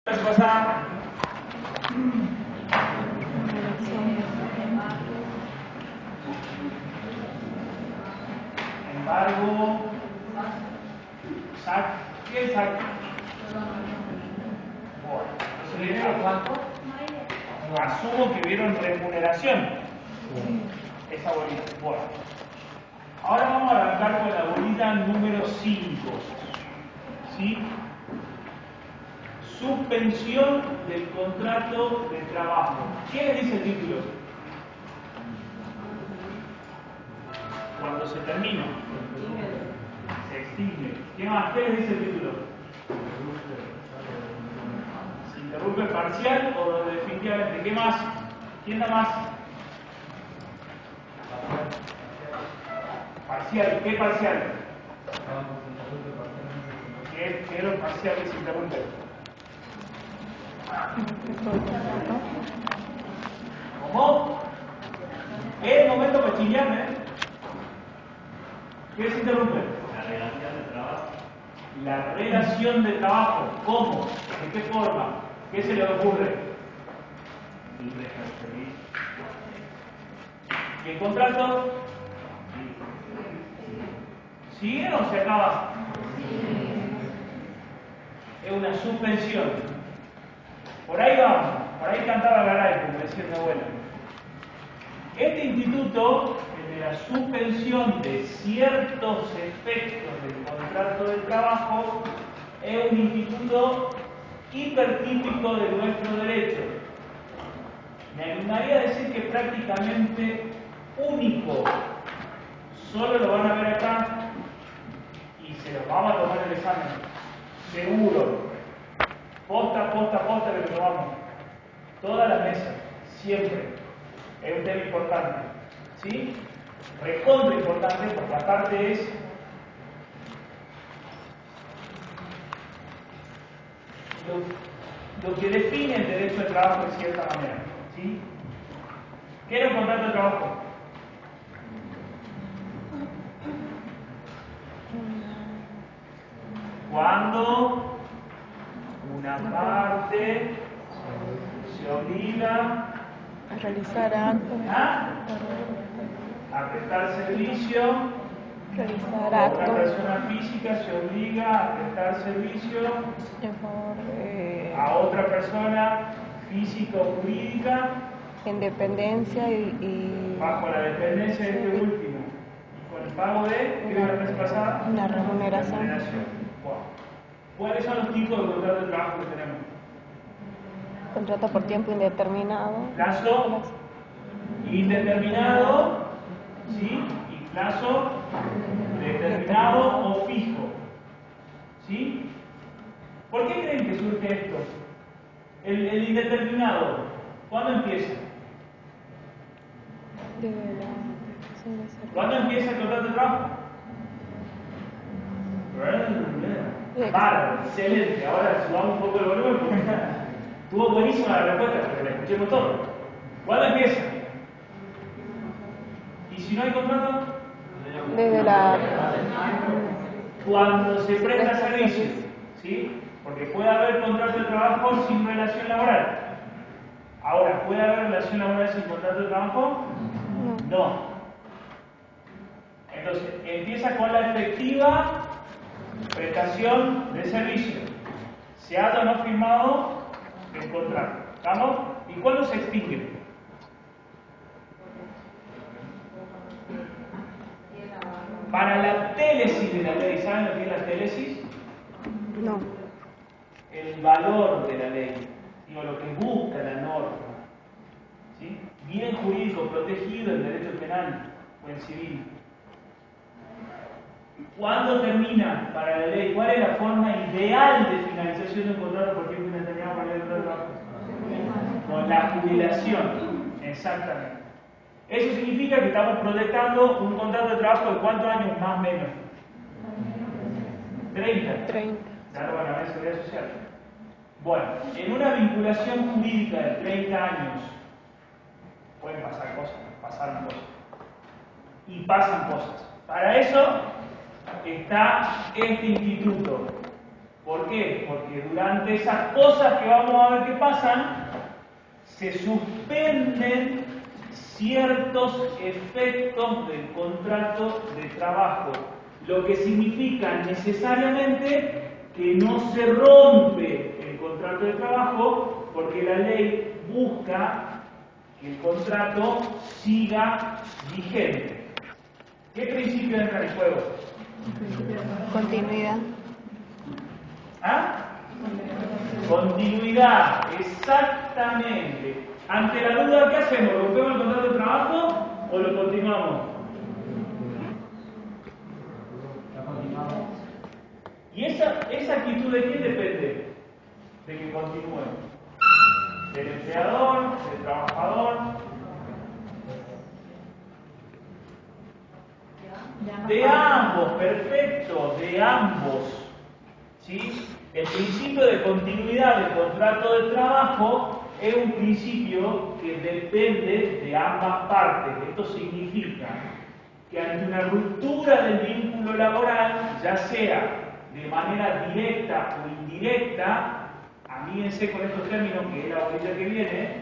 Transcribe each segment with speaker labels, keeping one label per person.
Speaker 1: Pasada. Embargo, ¿qué es saque? Bueno, asumo que vieron remuneración. Esa bolita. Bueno, ahora vamos a arrancar con la bolita número 5. ¿Sí? Suspensión del contrato de trabajo. ¿Qué le dice el título? Cuando se termina. Se extingue. ¿Qué más? ¿Qué le dice el título? Se interrumpe parcial o definitivamente. ¿Qué más? ¿Quién da más? Parcial. ¿Qué parcial? ¿Qué es lo parcial que se interrumpe? ¿Cómo? Es el momento para chillarme. ¿Qué se interrumpe?
Speaker 2: La relación de trabajo.
Speaker 1: La relación de trabajo. ¿Cómo? ¿De qué forma? ¿Qué se le ocurre?
Speaker 2: Libre transferir.
Speaker 1: ¿Y el contrato? ¿Sigue o se acaba? Es una suspensión. Por ahí vamos, por ahí cantaba Garay, como decía mi abuela. Este instituto, el de la suspensión de ciertos efectos del contrato de trabajo, es un instituto hipertípico de nuestro derecho. Me animaría a decir que prácticamente único. Solo lo van a ver acá y se lo vamos a tomar el examen. Seguro. Posta que lo tomamos. Toda la mesa, siempre. Es un tema importante. ¿Sí? Recontra importante porque aparte es lo que define el derecho de trabajo de cierta manera. ¿Sí? ¿Qué es un contrato de trabajo? Cuando una parte se obliga
Speaker 3: a realizar actos,
Speaker 1: a prestar servicio,
Speaker 3: realizar
Speaker 1: una
Speaker 3: actos
Speaker 1: persona física se obliga a prestar servicio
Speaker 3: en favor de
Speaker 1: a otra persona física o jurídica
Speaker 3: en dependencia y
Speaker 1: bajo la dependencia de este último y con el pago de, ¿qué era la vez pasada?
Speaker 3: una remuneración.
Speaker 1: Wow. ¿Cuáles son los tipos de contrato de trabajo que tenemos?
Speaker 3: Contrato por tiempo indeterminado.
Speaker 1: Plazo indeterminado, ¿sí? Y plazo determinado o fijo, ¿sí? ¿Por qué creen que surge esto? El indeterminado, ¿cuándo empieza? ¿Cuándo empieza el contrato de trabajo? Bárbaro, excelente. Ahora subamos un poco el volumen porque estuvo buenísima la respuesta, porque la escuchemos todo. ¿Cuándo empieza? ¿Y si no hay contrato?
Speaker 3: Desde la
Speaker 1: Cuando se presta servicio, ¿sí? Porque puede haber contrato de trabajo sin relación laboral. Ahora, ¿puede haber relación laboral sin contrato de trabajo? No. Entonces, empieza con la efectiva prestación de servicio. Se haya o no firmado el contrato. ¿Estamos? ¿Y cuándo se extingue? Para la télesis de la ley, ¿saben lo que es la télesis?
Speaker 3: no.
Speaker 1: El valor de la ley, digo, lo que busca la norma. ¿Sí? Bien jurídico protegido en derecho penal o en civil. ¿Cuándo termina para la ley? ¿Cuál es la forma ideal de finalización de un contrato por tiempo indeterminado para el derecho de trabajo? Con la jubilación, exactamente. Eso significa que estamos proyectando un contrato de trabajo de ¿cuántos años más o menos? 30. Claro, van a ver seguridad social. Bueno, en una vinculación jurídica de 30 años pueden pasar cosas, pasaron cosas. Y pasan cosas. Para eso está este instituto. ¿Por qué? Porque durante esas cosas que vamos a ver que pasan, se suspenden ciertos efectos del contrato de trabajo, lo que significa necesariamente que no se rompe el contrato de trabajo, porque la ley busca que el contrato siga vigente. ¿Qué principio entra en juego?
Speaker 3: Continuidad.
Speaker 1: ¿Ah? Continuidad, exactamente. Ante la duda, ¿qué hacemos? ¿Rompemos el contrato de trabajo o lo continuamos? Lo continuamos. ¿Y esa actitud de quién depende? De que continúe. ¿Del empleador? ¿Del trabajador? De ambos, perfecto, de ambos. ¿Sí? El principio de continuidad del contrato de trabajo es un principio que depende de ambas partes. Esto significa que ante una ruptura del vínculo laboral, ya sea de manera directa o indirecta, amíguense con estos términos que es la bolilla que viene,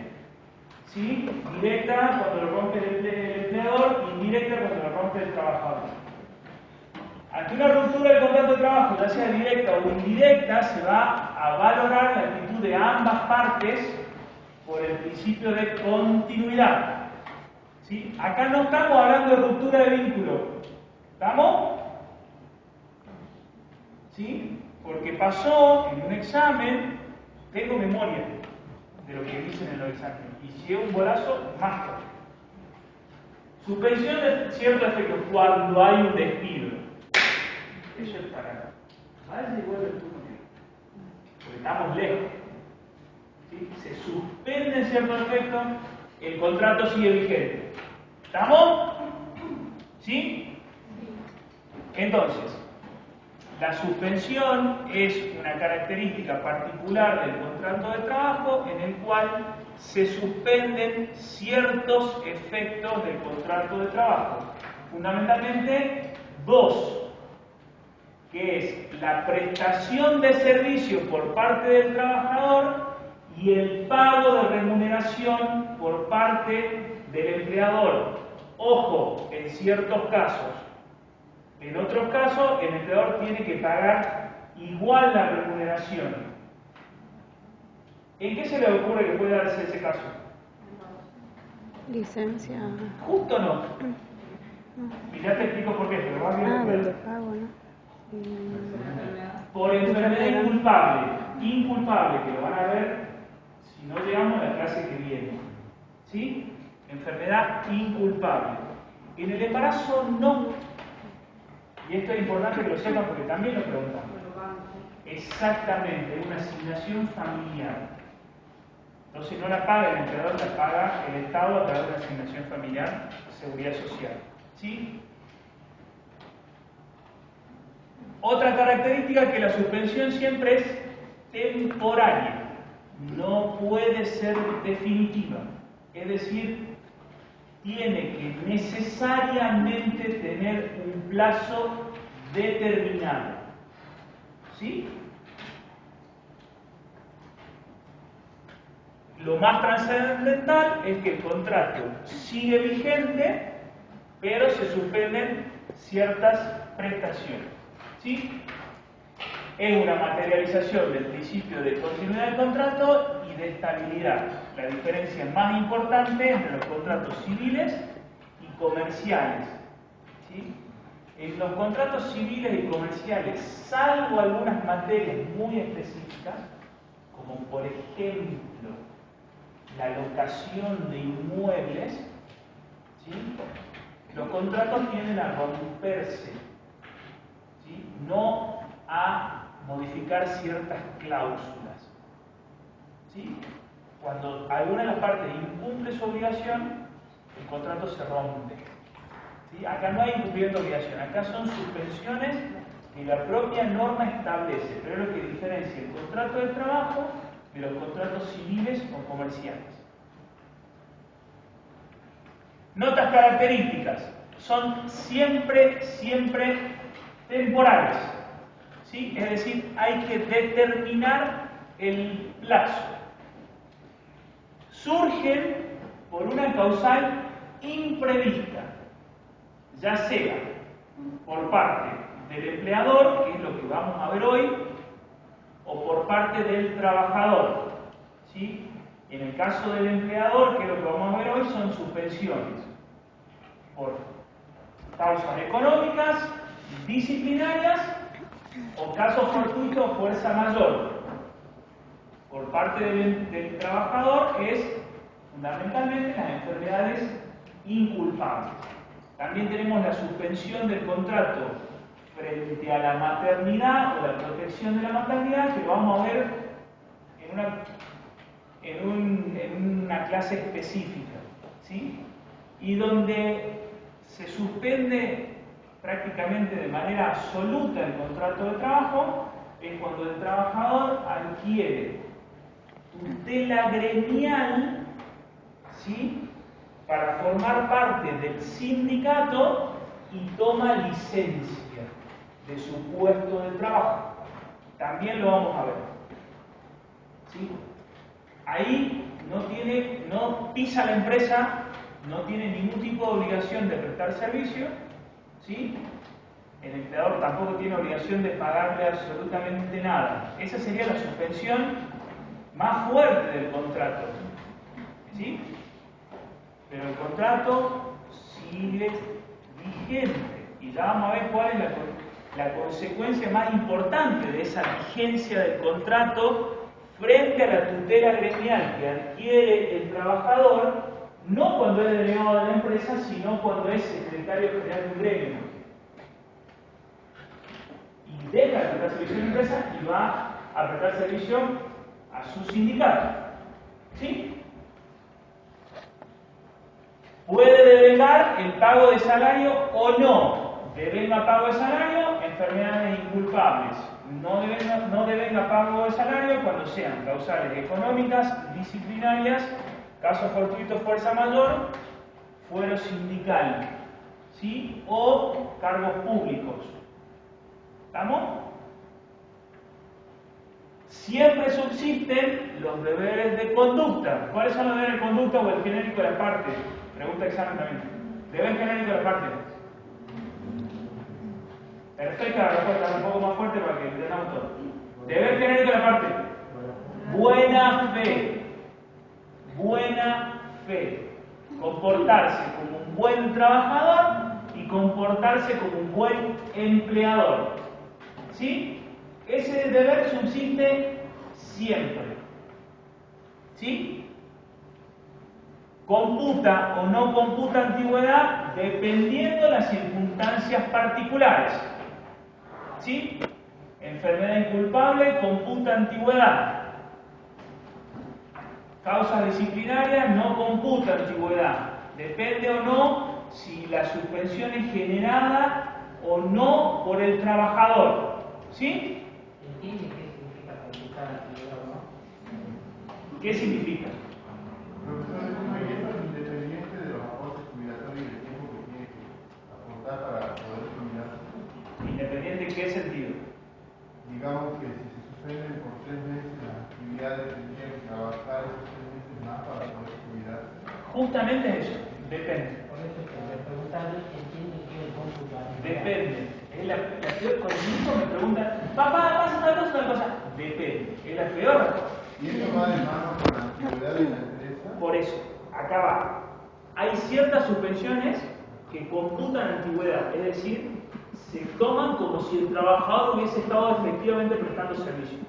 Speaker 1: ¿sí? Directa cuando lo rompe el empleador, indirecta cuando lo rompe el trabajador. Ante una ruptura del contrato de trabajo, ya sea directa o indirecta, se va a valorar la actitud de ambas partes por el principio de continuidad. ¿Sí? Acá no estamos hablando de ruptura de vínculo. ¿Estamos? ¿Sí? Porque pasó en un examen, tengo memoria de lo que dicen en los exámenes. Y si es un bolazo, más claro. Suspensión de cierto efecto cuando hay un despido. Eso es para vaya y vuelve el turno porque estamos lejos. ¿Sí? Se suspende en cierto efecto, el contrato sigue vigente. ¿Estamos? ¿Sí? Entonces, la suspensión es una característica particular del contrato de trabajo en el cual se suspenden ciertos efectos del contrato de trabajo. Fundamentalmente, dos, que es la prestación de servicio por parte del trabajador y el pago de remuneración por parte del empleador. Ojo, en ciertos casos. En otros casos, el empleador tiene que pagar igual la remuneración. ¿En qué se le ocurre que puede darse ese caso?
Speaker 3: Licencia.
Speaker 1: Justo no. Y ya te explico por qué, pero más bien.
Speaker 3: Del de pago, ¿no?
Speaker 1: Por enfermedad inculpable, que lo van a ver si no llegamos a la clase que viene. ¿Sí? Enfermedad inculpable. En el embarazo no. Y esto es importante que lo sepan porque también lo preguntan. Exactamente, es una asignación familiar. Entonces no la paga el empleador, la paga el Estado a través de una asignación familiar, seguridad social. ¿Sí? Otra característica es que la suspensión siempre es temporaria, no puede ser definitiva. Es decir, tiene que necesariamente tener un plazo determinado. ¿Sí? Lo más trascendental es que el contrato sigue vigente, pero se suspenden ciertas prestaciones. ¿Sí? Es una materialización del principio de continuidad del contrato y de estabilidad. La diferencia más importante entre los contratos civiles y comerciales. ¿Sí? En los contratos civiles y comerciales, salvo algunas materias muy específicas, como por ejemplo la locación de inmuebles, ¿sí? Los contratos tienden a romperse, ¿sí? No a modificar ciertas cláusulas. ¿Sí? Cuando alguna de las partes incumple su obligación, el contrato se rompe. ¿Sí? Acá no hay incumplimiento de obligación, acá son suspensiones que la propia norma establece, pero es lo que diferencia el contrato de trabajo de los contratos civiles o comerciales. Notas características. Son siempre temporales. ¿sí? Es decir, hay que determinar el plazo. Surgen por una causal imprevista, ya sea por parte del empleador, que es lo que vamos a ver hoy, o por parte del trabajador, ¿sí? En el caso del empleador, que es lo que vamos a ver hoy, son suspensiones por causas económicas, disciplinarias o caso fortuito o fuerza mayor. Por parte del trabajador es fundamentalmente las enfermedades inculpables. También tenemos la suspensión del contrato frente a la maternidad o la protección de la maternidad, que lo vamos a ver en una clase específica, ¿sí? Y donde se suspende prácticamente de manera absoluta el contrato de trabajo es cuando el trabajador adquiere tutela gremial, ¿sí?, para formar parte del sindicato y toma licencia de su puesto de trabajo. También lo vamos a ver, ¿sí? Ahí no pisa la empresa, no tiene ningún tipo de obligación de prestar servicio, ¿sí? El empleador tampoco tiene obligación de pagarle absolutamente nada. Esa sería la suspensión más fuerte del contrato, ¿sí? Pero el contrato sigue vigente y ya vamos a ver cuál es la consecuencia más importante de esa vigencia del contrato frente a la tutela gremial que adquiere el trabajador, no cuando es delegado de la empresa, sino cuando es secretario general de un gremio. Y deja de prestar servicio a la empresa y va a prestar servicio a su sindicato. ¿Sí? Puede devengar el pago de salario o no. Devenga pago de salario, enfermedades inculpables. No devenga pago de salario cuando sean causales económicas, disciplinarias, caso fortuito, fuerza mayor, fuero sindical, ¿sí? O cargos públicos. ¿Estamos? Siempre subsisten los deberes de conducta. ¿Cuáles son los deberes de conducta o el genérico de la parte? Pregunta de examen también. Deber genérico de la parte. Perfecta la respuesta, un poco más fuerte para que entendamos todo. Deber genérico de la parte. Buena fe. Buena fe. Comportarse como un buen trabajador y comportarse como un buen empleador. ¿Sí? Ese deber subsiste siempre. ¿Sí? Computa o no computa antigüedad dependiendo de las circunstancias particulares. ¿Sí? Enfermedad inculpable, computa antigüedad. Causas disciplinarias, no computa antigüedad. Depende o no si la suspensión es generada o no por el trabajador. ¿Sí?
Speaker 4: ¿Entiende qué significa computar antigüedad o no?
Speaker 1: ¿Qué significa?
Speaker 5: Profesor, es independiente de los aportes jubilatorios y el tiempo que tiene que aportar para poder jubilarse.
Speaker 1: ¿Independiente en qué sentido?
Speaker 5: Digamos que si se suspenden por 3 meses las actividades, tendría que trabajar esos 3 meses más para poder jubilarse.
Speaker 1: Justamente eso, depende.
Speaker 4: Por eso que me preguntan, ¿entiende qué es el cómputo antigüedad?
Speaker 1: Depende. Es la peor. Cuando mi hijo me pregunta, papá, ¿pasa tal cosa? Depende. Es la peor respuesta.
Speaker 5: ¿Y eso va de mano con la antigüedad de la empresa?
Speaker 1: Por eso, acá va. Hay ciertas suspensiones que computan antigüedad, es decir, se toman como si el trabajador hubiese estado efectivamente prestando servicio,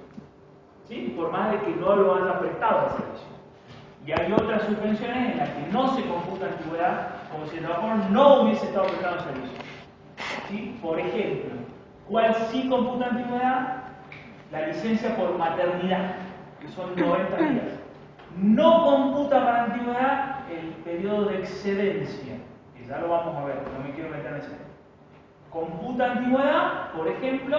Speaker 1: ¿sí? Por más de que no lo haya prestado el servicio. Y hay otras suspensiones en las que no se computa antigüedad, como si el trabajador no hubiese estado prestando servicio. ¿Sí? Por ejemplo, ¿cuál sí computa antigüedad? La licencia por maternidad, que son 90 días. No computa para antigüedad el periodo de excedencia, que ya lo vamos a ver, no me quiero meter en ese tema. Computa antigüedad, por ejemplo,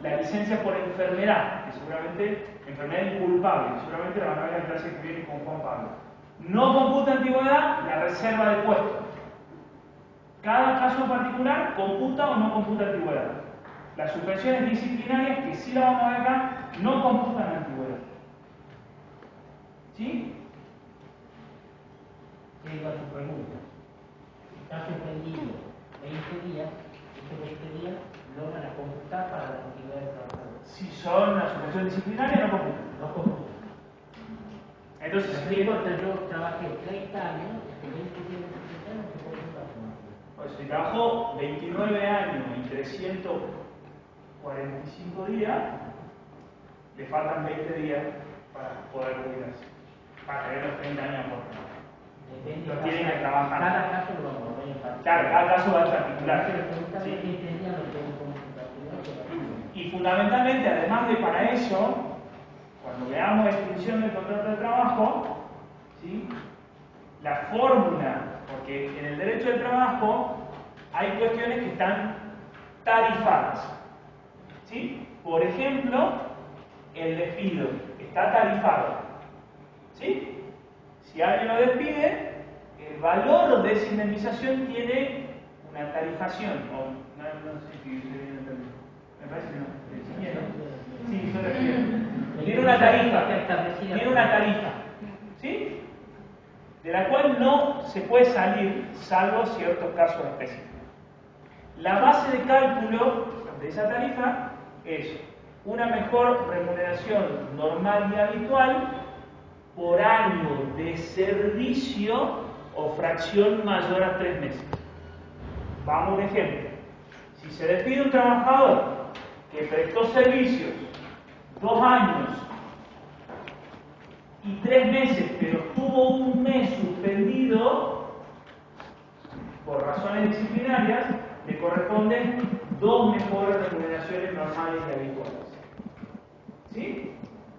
Speaker 1: la licencia por enfermedad, que seguramente, enfermedad inculpable, seguramente la van a ver en la clase que viene con Juan Pablo. No computa antigüedad la reserva de puesto. Cada caso en particular computa o no computa antigüedad. Las suspensiones disciplinarias, que sí la vamos a ver acá, no computan la antigüedad. ¿Sí?
Speaker 4: Tengo tu pregunta. Si está suspendido 20 días, esos 20 días no van a computar para la antigüedad del trabajador.
Speaker 1: Si son una suspensión disciplinaria, no computan.
Speaker 4: No computan.
Speaker 1: Entonces,
Speaker 4: Si yo trabajé 30 años, que 20 días de suspensión no se computa como antigüedad.
Speaker 1: pues, si trabajó 29 años y 345 días, le faltan 20 días para poder jubilarse, para tener los 30 años por trabajo.
Speaker 4: Depende
Speaker 1: Lo
Speaker 4: de
Speaker 1: tienen que trabajar.
Speaker 4: Cada caso lo vamos a ver en particular.
Speaker 1: Claro, cada caso va a ser particular.
Speaker 4: Sí.
Speaker 1: Sí.
Speaker 4: Sí.
Speaker 1: Y fundamentalmente, además de para eso, cuando veamos extinción del contrato de trabajo, ¿sí? La fórmula, porque en el derecho del trabajo hay cuestiones que están tarifadas. ¿Sí? Por ejemplo, el despido está tarifado. ¿Sí? Si alguien lo despide, el valor de esa indemnización tiene una tarifación. O, no sé si estoy bien entendido. Me parece que no. Sí, yo despido. Tiene una tarifa. Tiene una tarifa. ¿Sí? De la cual no se puede salir, salvo ciertos casos específicos. La base de cálculo de esa tarifa es una mejor remuneración normal y habitual por año de servicio o fracción mayor a 3 meses. Vamos a un ejemplo. Si se despide un trabajador que prestó servicios 2 años y 3 meses, pero tuvo un mes suspendido por razones disciplinarias, le corresponden 2 mejores remuneraciones normales y habituales. ¿Sí?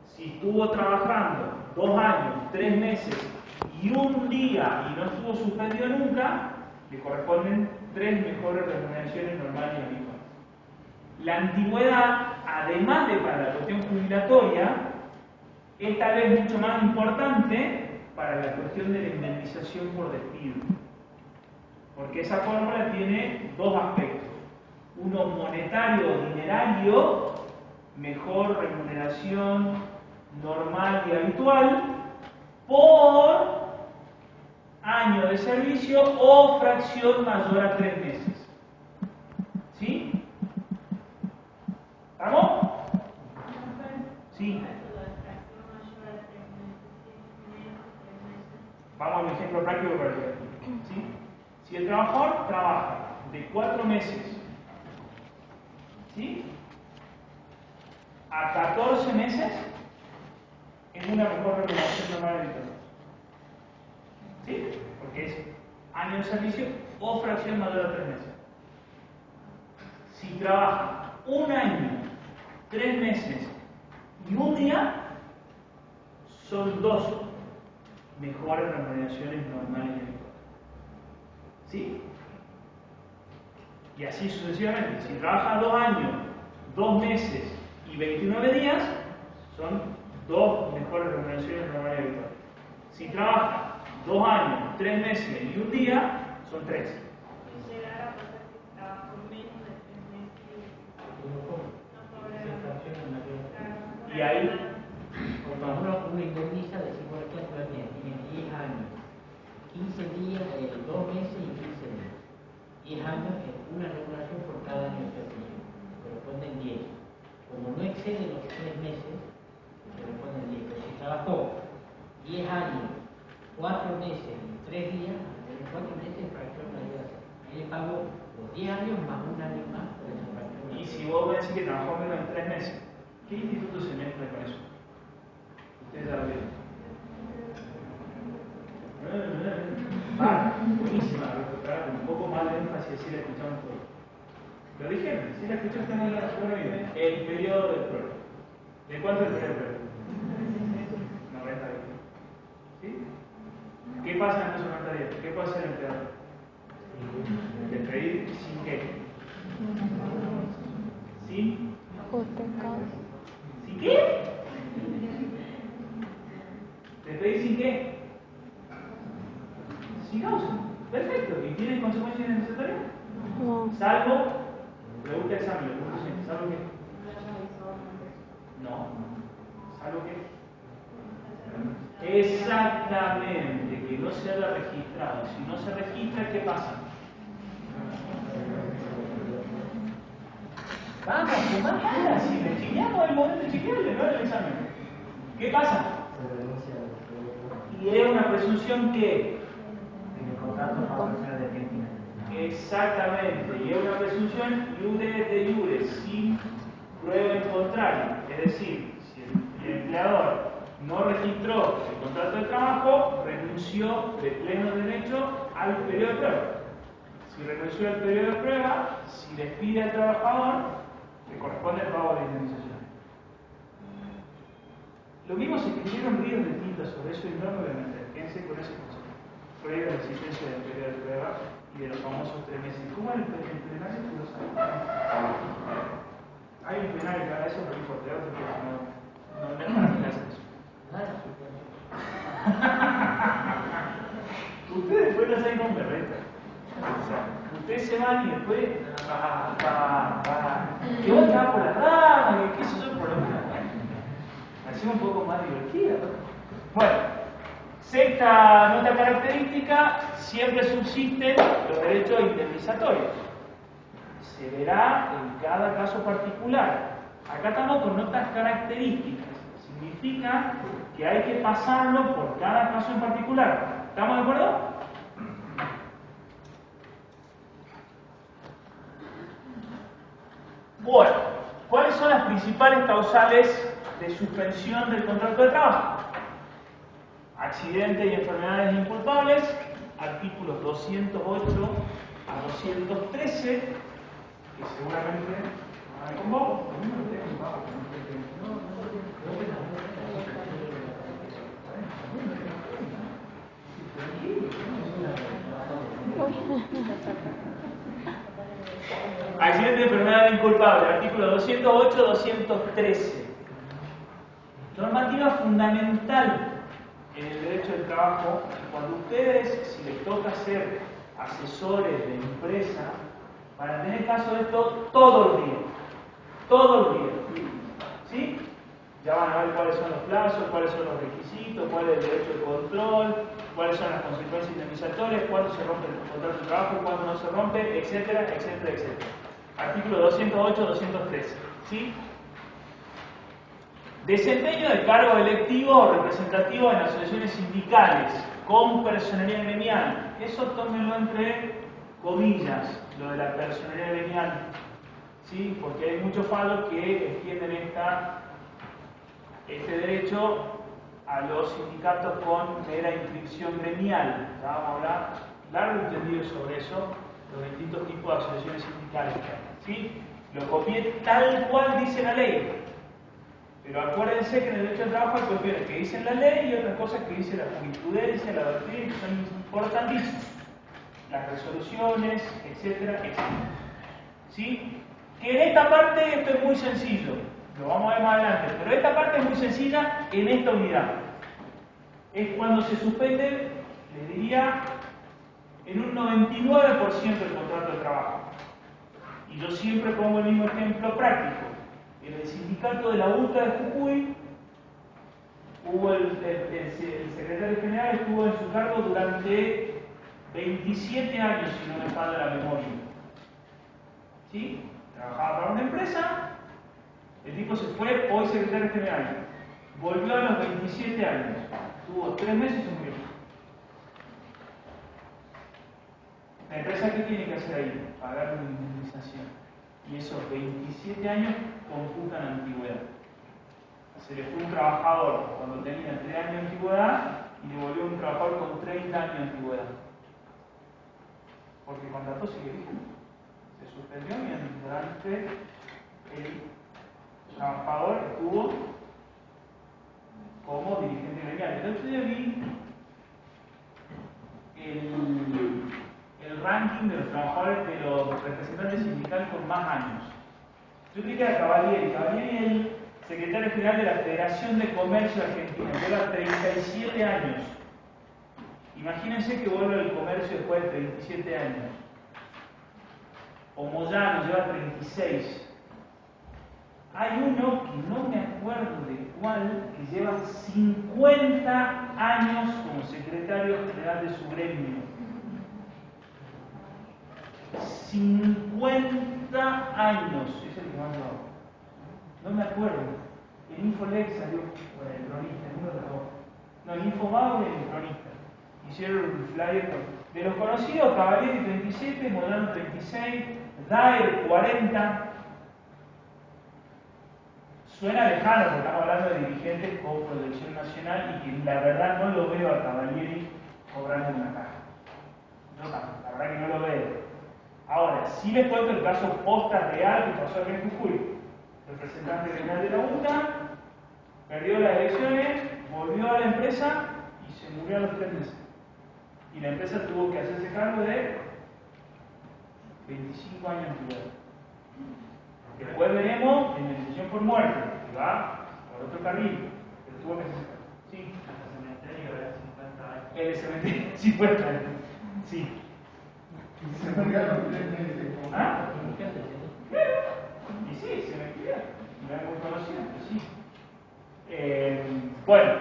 Speaker 1: Si estuvo trabajando 2 años, 3 meses y 1 día y no estuvo suspendido nunca, le corresponden 3 mejores remuneraciones normales y habituales. La antigüedad, además de para la cuestión jubilatoria, es tal vez mucho más importante para la cuestión de la indemnización por despido. Porque esa fórmula tiene 2 aspectos. Uno monetario o dinerario, mejor remuneración normal y habitual, por año de servicio o fracción mayor a 3 meses. ¿Sí? ¿Estamos? Sí. Vamos a un ejemplo práctico para ver. ¿Sí? Si el trabajador trabaja de 4 meses, ¿sí?, a 14 meses, es una mejor remuneración normal habitual. ¿Sí? Porque es año de servicio o fracción mayor a 3 meses. Si trabaja 1 año, 3 meses y 1 día, son 2 mejores remuneraciones normales y habituales. ¿Sí? Y así sucesivamente. Si trabaja 2 años, 2 meses y 29 días, son 2 mejores remuneraciones normales y habituales. Si trabaja 2 años, 3 meses y 1 día, son 3. Y ahí,
Speaker 4: Cuando uno indemniza, decir, por ejemplo, tiene 10 años, 15 días, 2 meses y 15 días. 10 años es una regulación por cada año de servicio. Corresponden 10. Como no excede los 3 meses, corresponden 10. Pero si trabajó 10 años, 4 meses y 3 días, en 4 meses fracción mayor. Ahí le pago los 10 años más 1 año más por esa fracción.
Speaker 1: y si vos me decís que trabajó menos de 3 meses, ¿qué instituto se mezcla con eso? Ustedes ya lo vieron. Buenísima, con un poco más de énfasis, así la escuchamos todo. Lo dijeron, si la escuchaste en la segunda vida. El periodo del prueba. ¿De cuánto es el periodo del prueba? 90 días. ¿Sí? ¿Qué pasa en esos 90 días? ¿Qué puede hacer el empleador? Despedir sin qué. ¿Sin? ¿Sin qué? ¿Despedir sin qué? Sin causa. Perfecto. ¿Y tiene consecuencias indemnizatorias?
Speaker 3: No.
Speaker 1: Salvo, pregunta de examen, ¿Salvo qué? No. ¿Salvo qué? Exactamente, que no se haya registrado. Si no se registra, ¿qué pasa? Vamos, tomá cara, si le chequeamos el momento de chequearle, no el examen. ¿Qué pasa? Y es una presunción que... Exactamente, y es una presunción iure de iure, sin prueba en contrario. Es decir, si el empleador no registró el contrato de trabajo, renunció de pleno derecho al periodo de prueba. Si renunció al periodo de prueba, si despide al trabajador, le corresponde el pago de indemnización. Lo mismo se escribieron ríos de tinta sobre eso y no me voy a meter. Quédense con ese concepto. Prohíbe la existencia del periodo de prueba y de los famosos 3 meses. ¿Cómo es el plenario? ¿Tú lo sabes? Hay un plenario que haga eso, pero no importa, otro que no es para que hagan eso. Ustedes después no saben con berreta. O sea, ustedes se van y después que vos te vas por las ramas, que eso es el problema. Hacemos un poco más divertida, ¿no? Bueno, sexta nota característica, siempre subsisten los derechos indemnizatorios. Se verá en cada caso particular. Acá estamos con notas características. Significa que hay que pasarlo por cada caso en particular. ¿Estamos de acuerdo? Bueno, ¿cuáles son las principales causales de suspensión del contrato de trabajo? Accidentes y enfermedades inculpables, artículos 208 a 213, que seguramente van a con vos. Accidente y enfermedad inculpable, artículo 208-213. Normativa fundamental en el derecho del trabajo. Cuando ustedes, si les toca ser asesores de empresa, van a tener caso de esto todo el día. Todo el día. ¿Sí? Ya van a ver cuáles son los plazos, cuáles son los requisitos, cuál es el derecho de control, cuáles son las consecuencias indemnizatorias, cuándo se rompe el contrato de trabajo, cuándo no se rompe, etcétera, etcétera, etcétera. Artículo 208-213. ¿Sí? Desempeño de cargo electivo o representativo en asociaciones sindicales con personería gremial. Eso tómenlo entre comillas, lo de la personería gremial. ¿Sí? Porque hay muchos fallos que extienden este derecho a los sindicatos con mera inscripción gremial. Ya vamos a hablar largo y tendido sobre eso, los distintos tipos de asociaciones sindicales que hay. ¿Sí? Lo copié tal cual dice la ley. Pero acuérdense que en el derecho al trabajo hay cuestiones que dicen la ley y otras cosas que dice la jurisprudencia, la doctrina, que son importantísimas. Las resoluciones, etcétera, etcétera. ¿Sí? Que en esta parte esto es muy sencillo. Lo vamos a ver más adelante. Pero esta parte es muy sencilla en esta unidad. Es cuando se suspende, les diría, en un 99% del contrato de trabajo. Y yo siempre pongo el mismo ejemplo práctico. En el sindicato de la UCA de Jujuy, hubo el secretario general estuvo en su cargo durante 27 años, si no me falla la memoria. ¿Sí? Trabajaba para una empresa, el tipo se fue, hoy secretario general. Volvió a los 27 años. Tuvo 3 meses y se murió. La empresa, ¿qué tiene que hacer ahí? Pagar una indemnización. Y esos 27 años computan antigüedad. Se le fue un trabajador cuando tenía 3 años de antigüedad y le volvió un trabajador con 30 años de antigüedad. Porque el contrato sigue vigente. Se suspendió mientras el trabajador estuvo como dirigente gremial. El otro día vi el ranking de los trabajadores, de los representantes sindicales con más años. Yo creí que era Cavalieri. Cavalieri es el secretario general de la Federación de Comercio Argentina. Lleva 37 años. Imagínense que vuelve al comercio después de 37 años. O Moyano lleva 36. Hay uno que no me acuerdo de cuál, que lleva 50 años como secretario general de su gremio. 50 años, es el que más lo hago. No me acuerdo. El Infolex salió, bueno, el cronista, uno de los dos. No, el Infomago y el cronista. Hicieron un flyer de los conocidos: Cavalieri 37, Modano 36, Daer 40. Suena lejano porque estamos hablando de dirigentes con proyección nacional y que la verdad no lo veo a Cavalieri cobrando una caja. No, la verdad que no lo veo. Ahora, sí les cuento el caso posta real que pasó aquí en Jujuy. El representante regional de la UNTA perdió las elecciones, volvió a la empresa y se murió a los 3 meses. Y la empresa tuvo que hacerse cargo de 25 años de antigüedad. Después veremos en la indemnización por muerte, que va por otro carril, pero tuvo que hacerse cargo. Sí.
Speaker 2: Hasta el cementerio era 50 años.
Speaker 1: El cementerio, 50 años. Sí.
Speaker 5: Se murieron 3 meses.
Speaker 1: ¿Ah? Y sí, se me escribió. No es muy conocido, pero sí. Bueno,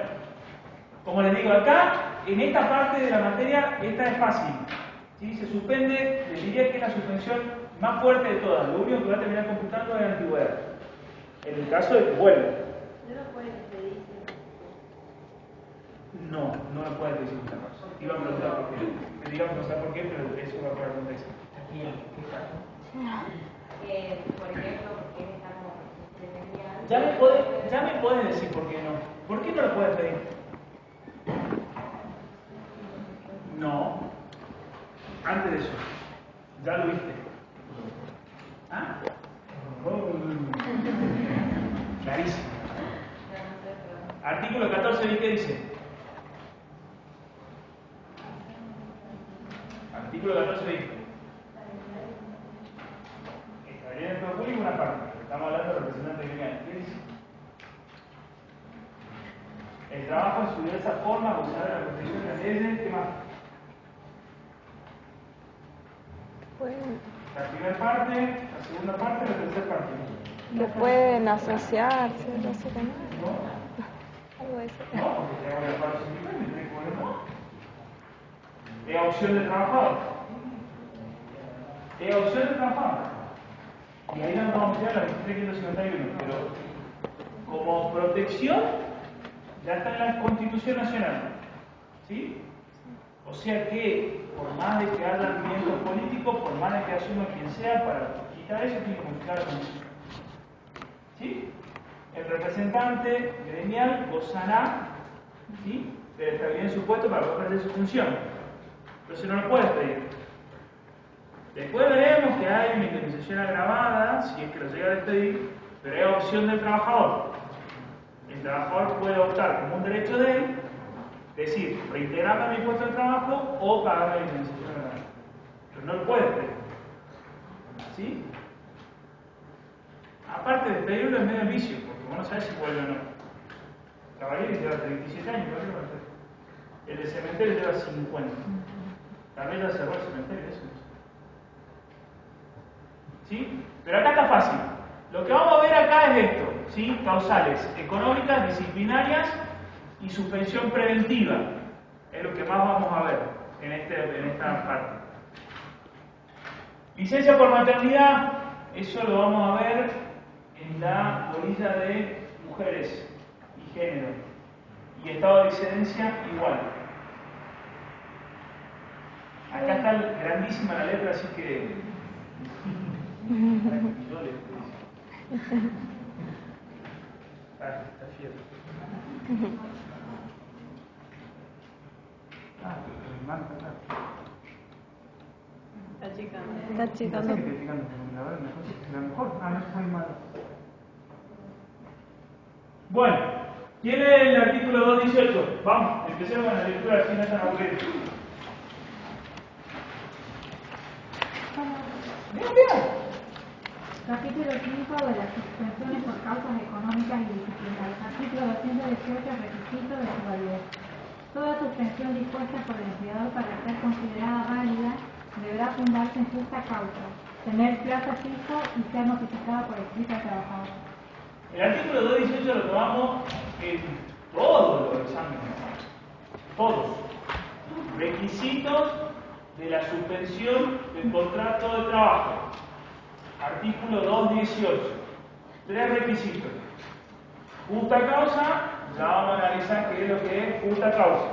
Speaker 1: como les digo, acá, en esta parte de la materia, esta es fácil. ¿Sí? Se suspende, les diría que es la suspensión más fuerte de todas. Lo único que va a terminar computando es la antigüedad. En el caso de que vuelva.
Speaker 6: ¿No lo pueden despedirse?
Speaker 1: No, no lo puede decir esta cosa. Iba a preguntar por qué. Te diga preguntar por qué, pero eso va a poder contestar.
Speaker 4: Aquí, ¿qué caso?
Speaker 6: Por ejemplo, porque él está como presidente.
Speaker 1: Ya me puedes decir por qué no. ¿Por qué no lo puedes pedir? No. Antes de eso. Ya lo viste. ¿Ah? Clarísimo. Artículo 14, ¿y qué dice? Artículo 14 dice: estaría en el público una parte, pero estamos hablando de representantes gremiales. ¿Qué dice? El trabajo en su diversa forma, gozar de la protección de las leyes. ¿Qué más? La primera parte, la segunda parte, la tercera parte.
Speaker 3: Que pueden asociarse, no sé qué más.
Speaker 1: ¿No?
Speaker 3: Algo de eso.
Speaker 1: No, porque te hago la paro sindical y tenés que poner no. Es opción del trabajador. Es opción del trabajador. Y ahí nos vamos a ir a la 23.551. Pero como protección, ya está en la Constitución Nacional. ¿Sí? O sea que, por más de que haya vientos políticos, por más de que asuma quien sea, para quitar eso tiene que modificar la Constitución. ¿Sí? El representante gremial gozará, ¿sí?, de la estabilidad en su puesto para poder perder su función. Entonces no lo puede pedir. Después veremos que hay una indemnización agravada, si es que lo llega a despedir, pero es opción del trabajador. El trabajador puede optar como un derecho de él, decir, reintegrarme a mi puesto de trabajo o pagar la indemnización agravada. Pero no lo puede pedir. ¿Sí? Aparte de pedirlo en medio del vicio, porque vos no sabes si vuelve o no. Cavalieri lleva 37 años, ¿por qué no lo hace? El de cementerio lleva 50. Tal vez ya cerró el cementerio, eso. ¿Sí? Pero acá está fácil. Lo que vamos a ver acá es esto, ¿sí? Causales económicas, disciplinarias y suspensión preventiva. Es lo que más vamos a ver en esta parte. Licencia por maternidad, eso lo vamos a ver en la bolilla de mujeres y género. Y estado de excedencia igual. Acá está grandísima la letra, así que... Está fiel.
Speaker 3: Está chicando.
Speaker 1: Bueno, tiene el artículo 218. Vamos, empecemos con la lectura, así no están aburridos.
Speaker 7: Capítulo 5 de las suspensiones por causas económicas y disciplinarias. Artículo 218. Requisitos de su validez. Toda suspensión dispuesta por el empleador para ser considerada válida deberá fundarse en justa causa, tener plazo fijo y ser notificada por escrito al trabajador.
Speaker 1: El artículo 218 lo tomamos en todos los exámenes, todos. Requisitos de la suspensión del contrato de trabajo. Artículo 218. 3 requisitos. Justa causa, ya vamos a analizar qué es lo que es justa causa.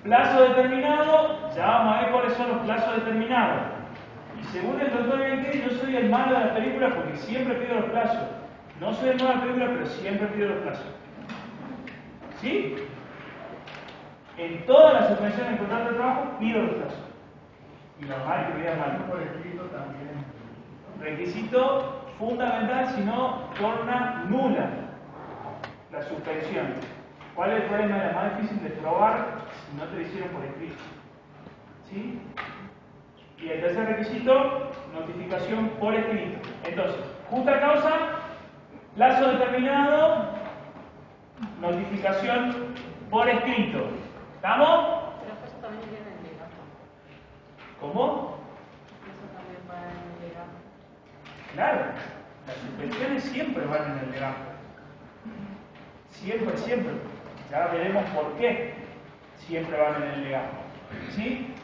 Speaker 1: Plazo determinado, ya vamos a ver cuáles son los plazos determinados. Y según el doctor Benquet, yo soy el malo de las películas porque siempre pido los plazos. No soy el malo de las películas, pero siempre pido los plazos. ¿Sí? En todas las suspensiones del contrato de trabajo pido los plazos. Y normal que pida mal.
Speaker 5: Por escrito también.
Speaker 1: Requisito fundamental, si no, torna nula la suspensión. ¿Cuál es el problema? Era más difícil de probar si no te lo hicieron por escrito. ¿Sí? Y el tercer requisito, notificación por escrito. Entonces, justa causa, plazo determinado, notificación por escrito. ¿Estamos?
Speaker 6: Pero eso también viene en el legajo.
Speaker 1: ¿Cómo?
Speaker 6: Eso también va en el legajo.
Speaker 1: Claro, las suspensiones siempre van en el legajo. Siempre, siempre. Ya veremos por qué siempre van en el legajo. ¿Sí?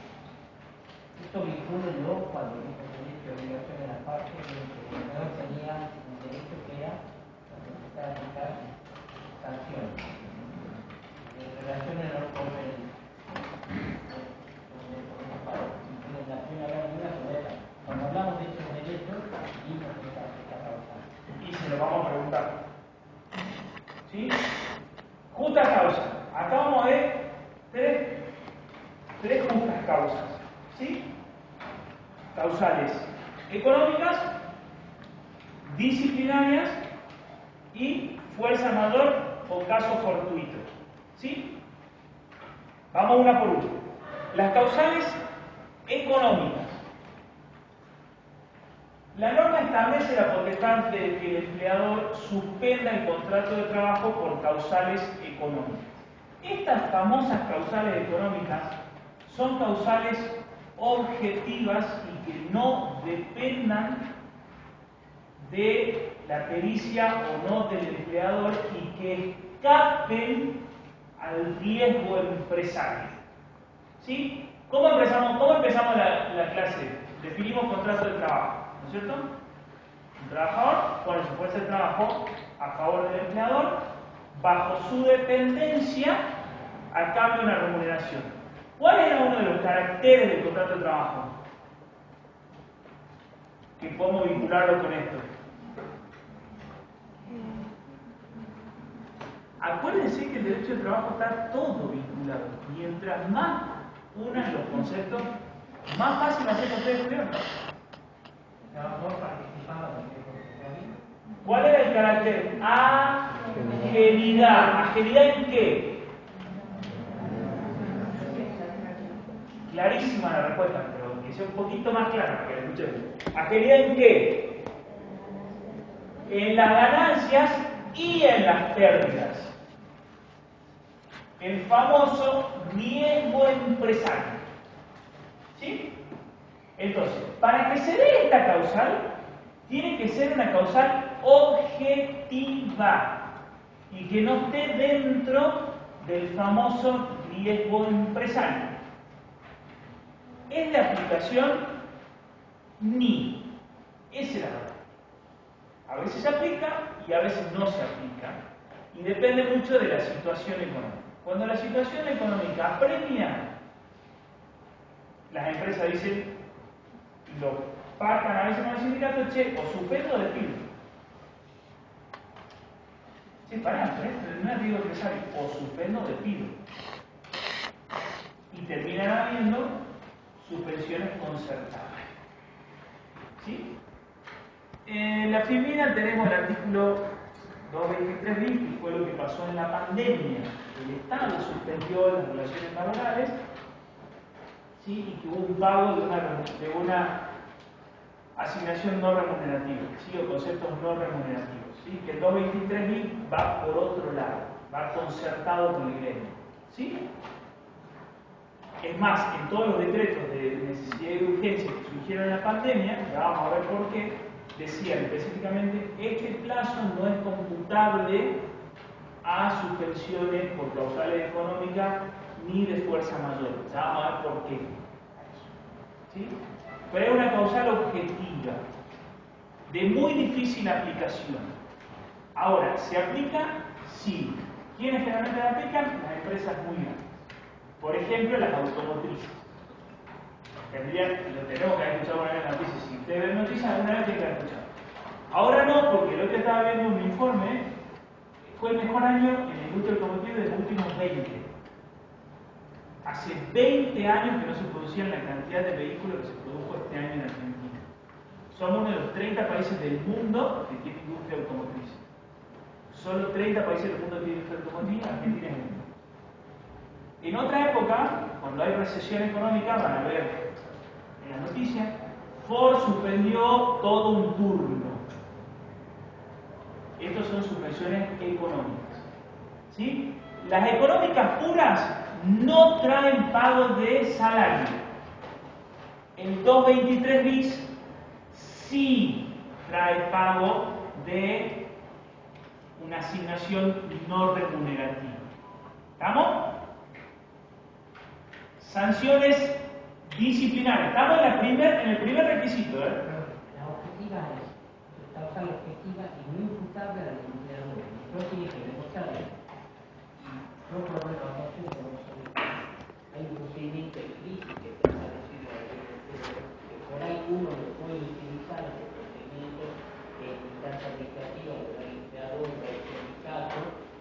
Speaker 4: Esto vinculo yo cuando dijo derecho y obligación de la parte que el empleador tenía un derecho que era la potestad de aplicar sanciones. En relación a lo con la primera regla sobre esta. Cuando hablamos de estos derechos, vimos esta causa.
Speaker 1: Y se lo vamos a preguntar. ¿Sí? Justa causa. Acá vamos a ver tres justas causas. ¿Sí? Causales económicas, disciplinarias y fuerza mayor o caso fortuito. ¿Sí? Vamos una por una. Las causales económicas. La norma establece la potestad de que el empleador suspenda el contrato de trabajo por causales económicas. Estas famosas causales económicas son causales objetivas y que no dependan de la pericia o no del empleador y que escapen al riesgo empresario. ¿Sí? ¿Cómo empezamos la clase? Definimos contrato de trabajo, ¿no es cierto? Un trabajador pone su fuerza de trabajo a favor del empleador bajo su dependencia a cambio de una remuneración. ¿Cuál era uno de los caracteres del contrato de trabajo? Que podemos vincularlo con esto. Acuérdense que el derecho de trabajo está todo vinculado. Mientras más unan los conceptos, más fácil va a ser que ustedes estudiar.
Speaker 4: El trabajador participaba del riesgo social.
Speaker 1: ¿Cuál era el carácter? Ajenidad. ¿Ajenidad en qué? Clarísima la respuesta, pero que sea un poquito más clara para que la escuchen. ¿Ajenidad en qué? En las ganancias y en las pérdidas. El famoso riesgo empresario. ¿Sí? Entonces, para que se dé esta causal, tiene que ser una causal objetiva y que no esté dentro del famoso riesgo empresario. Es de aplicación ni. Esa es la verdad. A veces se aplica y a veces no se aplica. Y depende mucho de la situación económica. Cuando la situación económica apremia, las empresas dicen, y lo pactan a veces con el sindicato, che, o suspendo o despido. Sí, pará, no es riesgo empresario, o suspendo o despido. Y terminan habiendo suspensiones concertadas. ¿Sí? En la primera tenemos el artículo 223 bis, que fue lo que pasó en la pandemia. El Estado suspendió las relaciones laborales, ¿sí? Y que hubo un pago de una asignación no remunerativa, ¿sí? O conceptos no remunerativos. ¿Sí? Que el 223 bis va por otro lado, va concertado con el gremio. ¿Sí? Es más, en todos los decretos de necesidad y urgencia que surgieron en la pandemia, ya vamos a ver por qué, decían específicamente, este plazo no es computable a suspensiones por causales económicas ni de fuerza mayor. Ya vamos a ver por qué. ¿Sí? Pero es una causal objetiva, de muy difícil aplicación. Ahora, ¿se aplica? Sí. ¿Quiénes generalmente la aplican? Las empresas muy grandes. Por ejemplo, las automotrices. Lo tenemos que haber escuchado una vez en la noticia. Si ustedes ven noticias, alguna vez tienen que haber escuchado. Ahora no, porque el otro estaba viendo un informe, fue el mejor año en la industria automotriz de los últimos 20. Hace 20 años que no se producían la cantidad de vehículos que se produjo este año en Argentina. Somos uno de los 30 países del mundo que tiene industria automotriz. Solo 30 países del mundo tienen industria automotriz, Argentina es uno. En otra época, cuando hay recesión económica, van a ver en las noticias, Ford suspendió todo un turno. Estos son suspensiones económicas. ¿Sí? Las económicas puras no traen pago de salario. El 223 bis sí trae pago de una asignación no remunerativa. ¿Estamos? Sanciones disciplinarias. Estamos en el primer requisito.
Speaker 4: La objetiva es causal objetiva y no imputable al empleador. No tiene que demostrar eso. No problema, hay un procedimiento explícito que está establecido que por ahí uno lo puede utilizar en el procedimiento de instancia administrativa del empleador, del sindicato,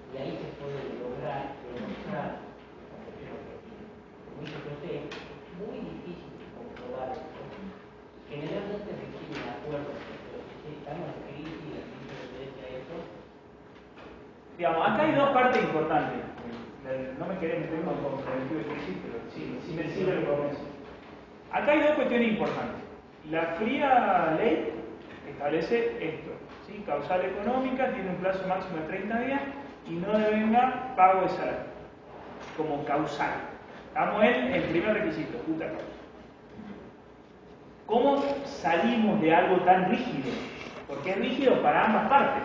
Speaker 4: y ahí se puede lograr demostrar la cuestión objetiva. Como dice José, es muy difícil de comprobar esto. Generalmente reciben acuerdos, pero si estamos en crisis y la crisis obedece a esto.
Speaker 1: Digamos, acá hay dos partes importantes. No me querés meter con preventivo de crisis, pero sí me sirve lo que vamos a decir. Acá hay dos cuestiones importantes. La fría ley establece esto, ¿sí? Causal económica, tiene un plazo máximo de 30 días y no devenga pago de salario como causal. Estamos en el primer requisito, justa causa. ¿Cómo salimos de algo tan rígido? Porque es rígido para ambas partes,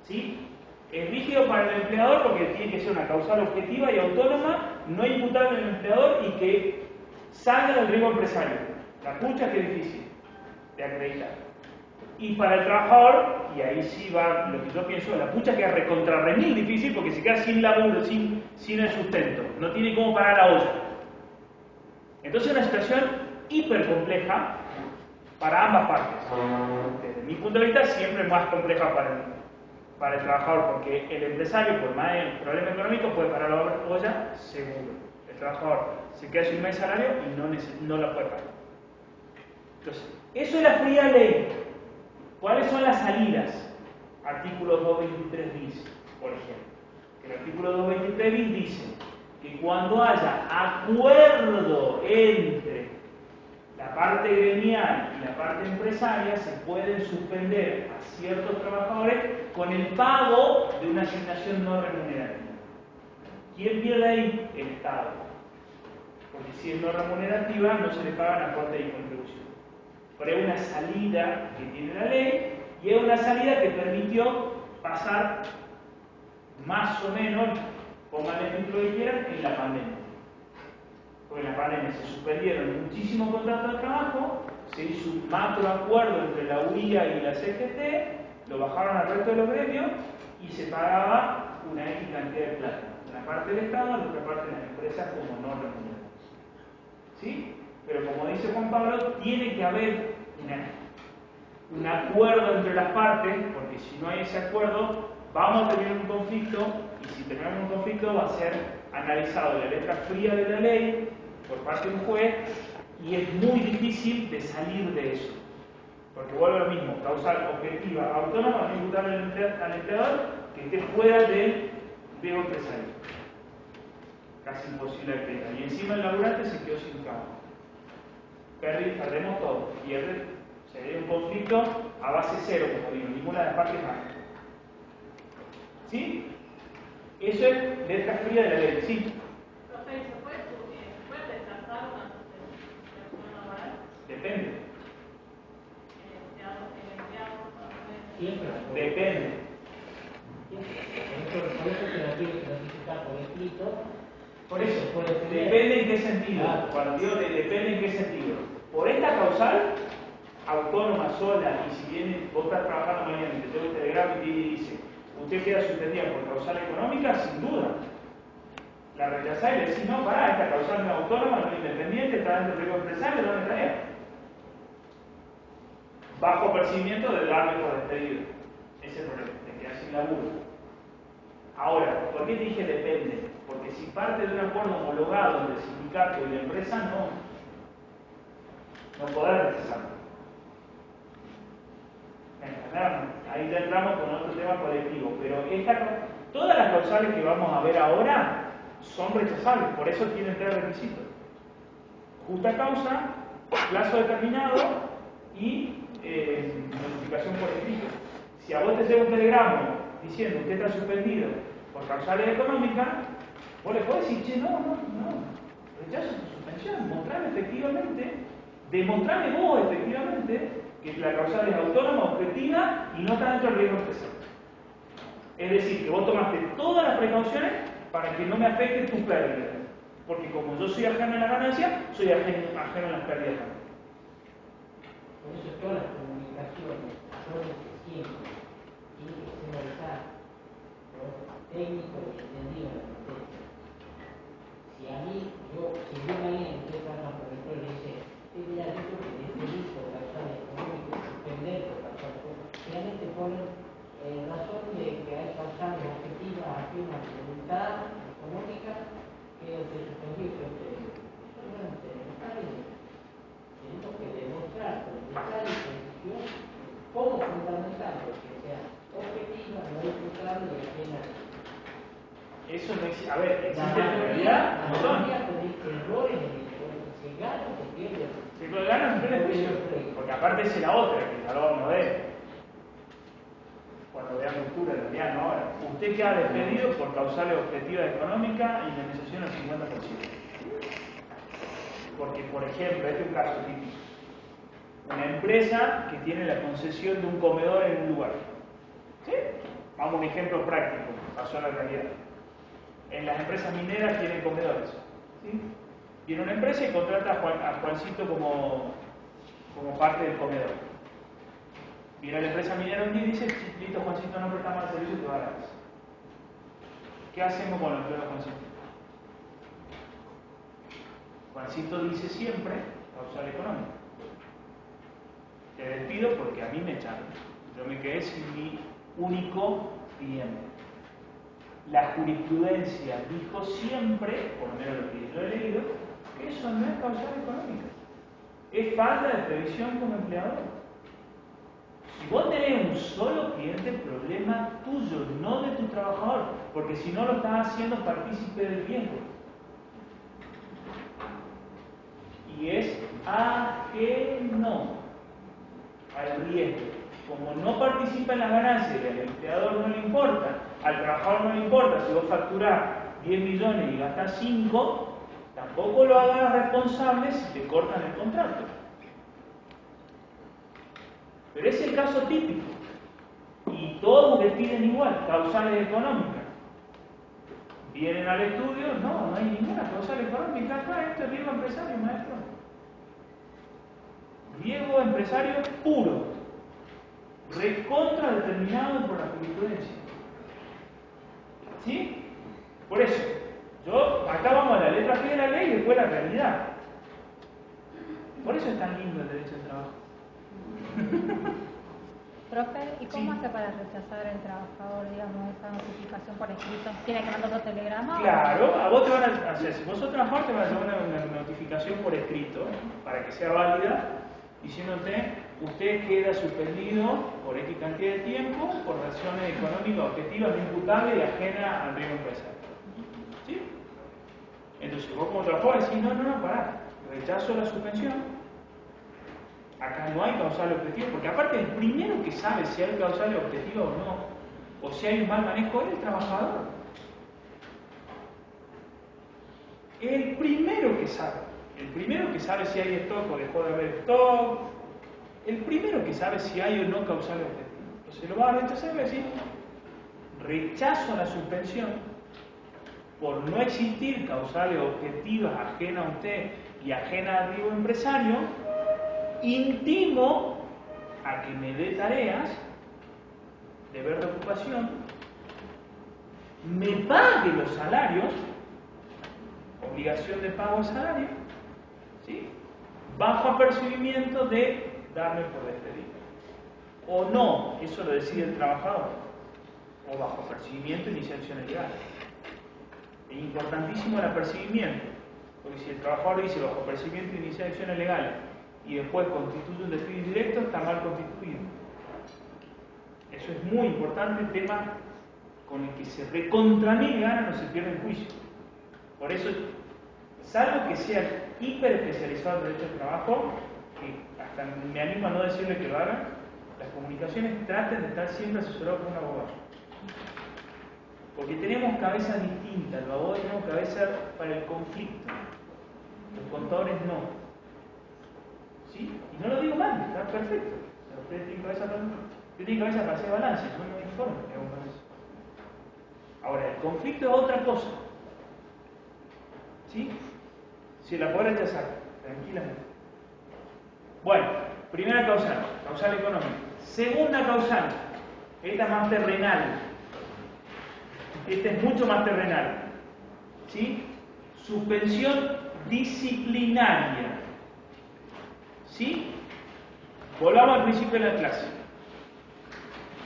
Speaker 1: ¿sí? Es rígido para el empleador porque tiene que ser una causal objetiva y autónoma, no imputable al empleador y que salga del riesgo empresario. La pucha que es difícil de acreditar. Y para el trabajador, y ahí sí va lo que yo pienso, la pucha que es recontrarremil difícil porque se queda sin laburo, sin el sustento, no tiene cómo pagar la olla. Entonces es una situación hiper compleja para ambas partes. Desde mi punto de vista siempre más compleja para el trabajador, porque el empresario, por más el problema económico, puede parar la olla seguro. El trabajador se queda sin un mes de salario y no la puede pagar. Entonces, eso es la fría ley. ¿Cuáles son las salidas? Artículo 223 bis, por ejemplo. El artículo 223 bis dice que cuando haya acuerdo entre la parte gremial y la parte empresaria, se pueden suspender a ciertos trabajadores con el pago de una asignación no remunerativa. ¿Quién pierde ahí? El Estado. Porque si es no remunerativa, no se le pagan aportes y contribución. Pero es una salida que tiene la ley y es una salida que permitió pasar más o menos, pónganle el título que quieran, en la pandemia. Porque en la pandemia se suspendieron muchísimos contratos de trabajo, se hizo un macro acuerdo entre la UIA y la CGT, lo bajaron al resto de los gremios y se pagaba una X cantidad de plata. Una parte del Estado, la otra parte de las empresas como no remuneradas. ¿Sí? Pero como dice Juan Pablo, tiene que haber un acuerdo entre las partes, porque si no hay ese acuerdo, vamos a tener un conflicto, y si tenemos un conflicto va a ser analizado en la letra fría de la ley por parte de un juez, y es muy difícil de salir de eso. Porque vuelve a lo mismo, causal objetiva autónoma, no imputable al empleador, que esté fuera del riesgo empresario. Casi imposible de acreditar. Y encima el laburante se quedó sin trabajo. Perdemos todo. Pierde, sería un conflicto a base cero, como digo, ninguna de las partes más. ¿Sí? Eso es letra fría de la ley. ¿Sí?
Speaker 8: Profe, ¿se puede rechazar una suspensión laboral?
Speaker 1: Depende.
Speaker 8: El empleado
Speaker 1: Depende.
Speaker 4: Por eso se lo tiene que notificar por escrito.
Speaker 1: Por eso,
Speaker 4: Por el primer-
Speaker 1: depende en qué sentido.
Speaker 4: Claro.
Speaker 1: Cuando digo depende en qué sentido. Por esta causal, autónoma, sola, y si viene, vos estás trabajando mañana y te tengo un telegrama y te dice, usted queda suspendida por causal económica, sin duda. La rechazás y le decís, no, pará, esta causal no es autónoma, no es independiente, está dentro del riesgo empresario, ¿dónde está ella? Bajo percibimiento de darle por despedido. Ese es el problema, te quedas sin laburo. Ahora, ¿por qué te dije depende? Porque si parte de un acuerdo homologado entre el sindicato y la empresa, no podrás rechazarlo. Ahí ya entramos con otro tema colectivo, pero todas las causales que vamos a ver ahora son rechazables, por eso tienen 3 requisitos: justa causa, plazo determinado y notificación por escrito. Si a vos te llega un telegrama diciendo que está suspendido por causales económicas, vos le podés decir, che, no, rechazo tu suspensión, demostrame vos efectivamente que la causal es autónoma, objetiva y no está dentro del riesgo empresario. Es decir, que vos tomaste todas las precauciones para que no me afecte tu pérdida. Porque como yo soy ajeno a la ganancia, soy ajeno a las pérdidas también.
Speaker 4: Por eso todas las comunicaciones, todo lo que siempre tiene que ser realizado por técnicos y entendidos en la materia. Si a mí, si yo mañana estoy trabajando por ejemplo, le dice, mira, yo creo que este disco de causales económicos suspender por causales económicos, finalmente ponen razón de que hay causales objetivas ajenas a la voluntad económica que se suspendió y que eso no es tenemos que demostrar con detalle y precisión cómo fundamentar que sea objetiva, no imputable y ajena.
Speaker 1: Eso no existe. A ver, existe en
Speaker 4: La
Speaker 1: realidad un montón.
Speaker 4: mayoría comete errores en el juego. Se gana o se pierde.
Speaker 1: Si lo ganan, no tiene juicio. Porque aparte es la otra, que ya lo vamos a ver. Cuando vean cultura, en realidad no ahora. Usted queda despedido por causales objetivas económicas y indemnización al 50%. Porque, por ejemplo, este es un caso típico. Una empresa que tiene la concesión de un comedor en un lugar. ¿Sí? Vamos a un ejemplo práctico, pasó en la realidad. En las empresas mineras tienen comedores. ¿Sí? Viene una empresa y contrata a Juancito como parte del comedor. Viene la empresa minera un día y dice, listo, Juancito, no presta más servicio y te va a la casa. ¿Qué hacemos con los empleados de Juancito? Juancito dice siempre, causal económica. Te despido porque a mí me echaron. Yo me quedé sin mi único cliente. La jurisprudencia dijo siempre, por lo menos lo que yo he leído, que eso no es causal económica. Es falta de previsión como empleador. Si vos tenés un solo cliente, el problema tuyo, no de tu trabajador, porque si no lo estás haciendo partícipe del riesgo. Y es ajeno al riesgo. Como no participa en las ganancias y al empleador no le importa, al trabajador no le importa, si vos facturás 10 millones y gastás 5, tampoco lo hagas responsable si te cortan el contrato. Pero es el caso típico. Y todos le piden igual, causales económicas. Vienen al estudio, no hay ninguna causal económica. Acá esto es riesgo empresario, maestro. Riesgo empresario puro. Recontra determinado por la jurisprudencia. ¿Sí? Por eso, acá vamos a la letra P de la ley y después la realidad. Por eso es tan lindo el derecho al trabajo.
Speaker 7: Profe, ¿y cómo
Speaker 1: Sí.
Speaker 7: hace para rechazar el trabajador, digamos, esa notificación por escrito? ¿Tiene que mandar otro telegrama?
Speaker 1: Claro, a vos te van a hacer, si vos sos trabajador te van a llevar una notificación por escrito, para que sea válida, diciéndote, usted queda suspendido por X cantidad de tiempo, por razones económicas objetivas, no imputables y ajenas al riesgo empresario. ¿Sí? Entonces vos como trabajador decís, no, pará, rechazo la suspensión. Acá no hay causal objetivo, porque aparte el primero que sabe si hay causal objetivo o no, o si hay un mal manejo, es el trabajador. El primero que sabe si hay stock o dejó de haber stock, el primero que sabe si hay o no causal objetivo, Entonces lo va a rechazar y va a decir, rechazo la suspensión por no existir causales objetivas ajenas a usted y ajenas al riesgo empresario, intimo a que me dé tareas, deber de ocupación, me pague los salarios, obligación de pago de salario, ¿sí? Bajo apercibimiento de darme por despedido. O no, eso lo decide el trabajador, o bajo apercibimiento inicia acciones legales. Es importantísimo el apercibimiento, porque si el trabajador dice bajo apercibimiento inicia acciones legales y después constituye un despido indirecto, está mal constituido. Eso es muy importante, el tema con el que se recontra mil gana no se pierde el juicio. Por eso, salvo que sea hiper especializado en derecho de trabajo, que hasta me animo a no decirle que lo hagan, las comunicaciones traten de estar siempre asesorados por un abogado. Porque tenemos cabezas distintas, los abogados tenemos cabeza para el conflicto, los contadores no. ¿Sí? Y no lo digo mal, está perfecto. Ustedes tienen cabeza para hacer balance, son un informe que hago con eso. Ahora, el conflicto es otra cosa. ¿Sí? Si la puede rechazar, tranquilamente. Bueno, primera causal, causal económica. Segunda causal, esta es más terrenal. Esta es mucho más terrenal. ¿Sí? Suspensión disciplinaria. ¿Sí? Volvamos al principio de la clase.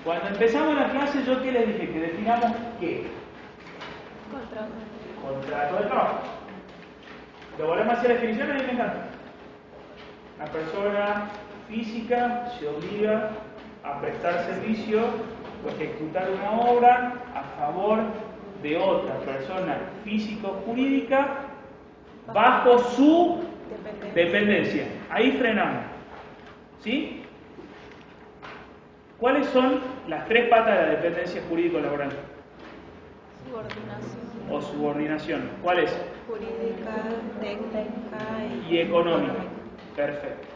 Speaker 1: Cuando empezamos la clase, yo que les dije que definamos ¿qué? Contrato de trabajo. Lo volvemos a hacer definición, a mí me encanta. La persona física se obliga a prestar servicio o ejecutar una obra a favor de otra persona físico-jurídica bajo su dependencia. Ahí frenamos. ¿Sí? ¿Cuáles son las tres patas de la dependencia jurídico-laboral?
Speaker 3: Subordinación.
Speaker 1: O subordinación. ¿Cuál es?
Speaker 3: Jurídica, técnica
Speaker 1: Y económica. Perfecto.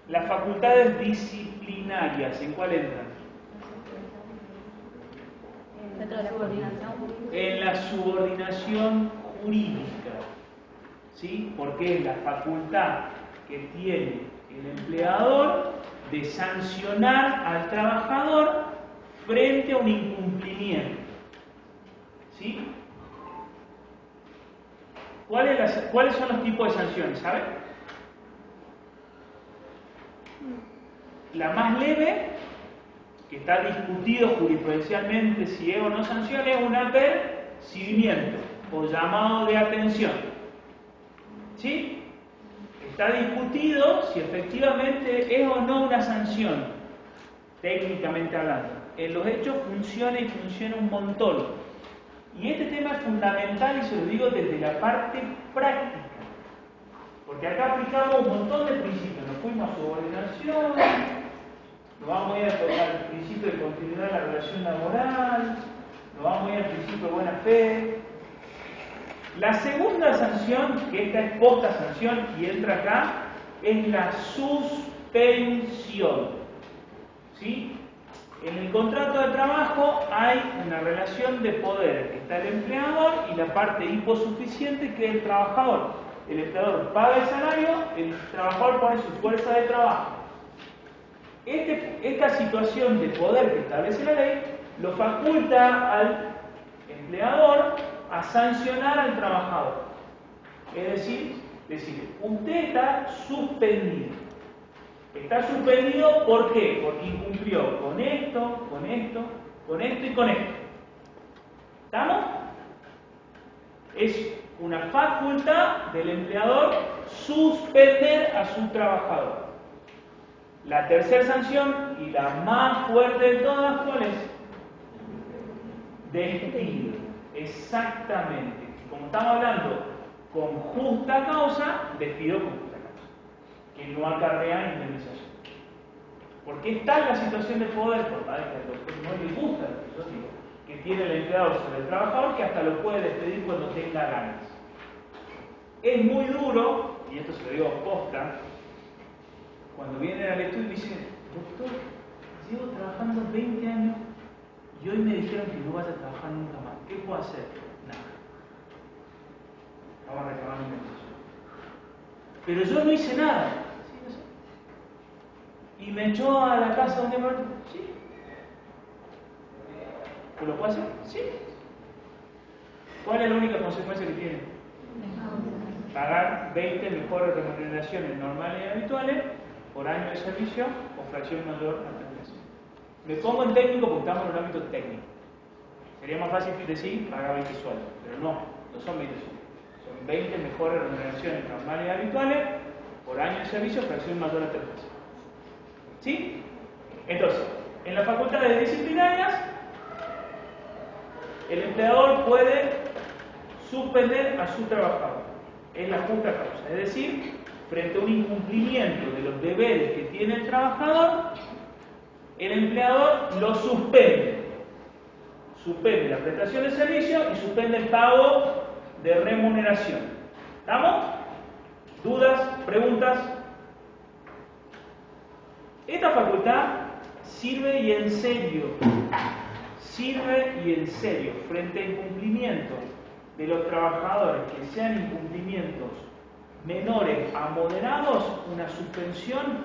Speaker 1: Las facultades disciplinarias, ¿en cuál entran?
Speaker 6: Dentro de la coordinación jurídica.
Speaker 1: En la subordinación jurídica. ¿Sí? Porque es la facultad que tiene el empleador de sancionar al trabajador frente a un incumplimiento. ¿Sí? ¿Cuáles son los tipos de sanciones? ¿Saben? La más leve, que está discutido jurisprudencialmente si es o no sanción, es un apercibimiento o llamado de atención. ¿Sí? Está discutido si efectivamente es o no una sanción, técnicamente hablando. En los hechos funciona y funciona un montón. Y este tema es fundamental y se lo digo desde la parte práctica. Porque acá aplicamos un montón de principios. Nos fuimos a subordinación, nos vamos a ir al principio de continuidad de la relación laboral, nos vamos a ir al principio de buena fe. La segunda sanción, que esta es posta sanción y entra acá, es la suspensión. ¿Sí? En el contrato de trabajo hay una relación de poder, que está el empleador y la parte hiposuficiente que es el trabajador. El empleador paga el salario, el trabajador pone su fuerza de trabajo. Esta situación de poder que establece la ley lo faculta al empleador a sancionar al trabajador. Es decir, usted está suspendido. Está suspendido ¿por qué? Porque incumplió con esto, con esto, con esto y con esto. ¿Estamos? Es una facultad del empleador suspender a su trabajador. La tercera sanción y la más fuerte de todas, ¿cuál es? Despido. Exactamente. Como estamos hablando con justa causa, despido con justa causa, que no acarrea indemnización. Porque está en la situación de poder, por parte que al doctor no le gusta lo que yo digo, que tiene el empleador sobre el trabajador, que hasta lo puede despedir cuando tenga ganas. Es muy duro, y esto se lo digo a posta, cuando vienen al estudio y dicen, doctor, llevo trabajando 20 años y hoy me dijeron que no vas a trabajar nunca más. ¿Qué puedo hacer? Nada. Vamos a reclamar mi bendición. Pero yo no hice nada. Sí, no sé. Y me echó a la casa donde me... Sí. ¿Lo puedo hacer? Sí. ¿Cuál es la única consecuencia que tiene? Pagar 20 mejores remuneraciones normales y habituales por año de servicio o fracción mayor a 3 meses. Me pongo en técnico porque estamos en un ámbito técnico. Sería más fácil decir pagar 20 sueldos, pero no son 20 sueldos. Son 20 mejores remuneraciones normales y habituales por año de servicio, fracción mayor a 3 meses. ¿Sí? Entonces, en las facultades disciplinarias, el empleador puede suspender a su trabajador. Es la justa causa. Es decir, frente a un incumplimiento de los deberes que tiene el trabajador, el empleador lo suspende. Suspende la prestación de servicio y suspende el pago de remuneración. ¿Estamos? ¿Dudas? ¿Preguntas? Esta facultad sirve y en serio frente a incumplimientos de los trabajadores que sean incumplimientos menores a moderados, una suspensión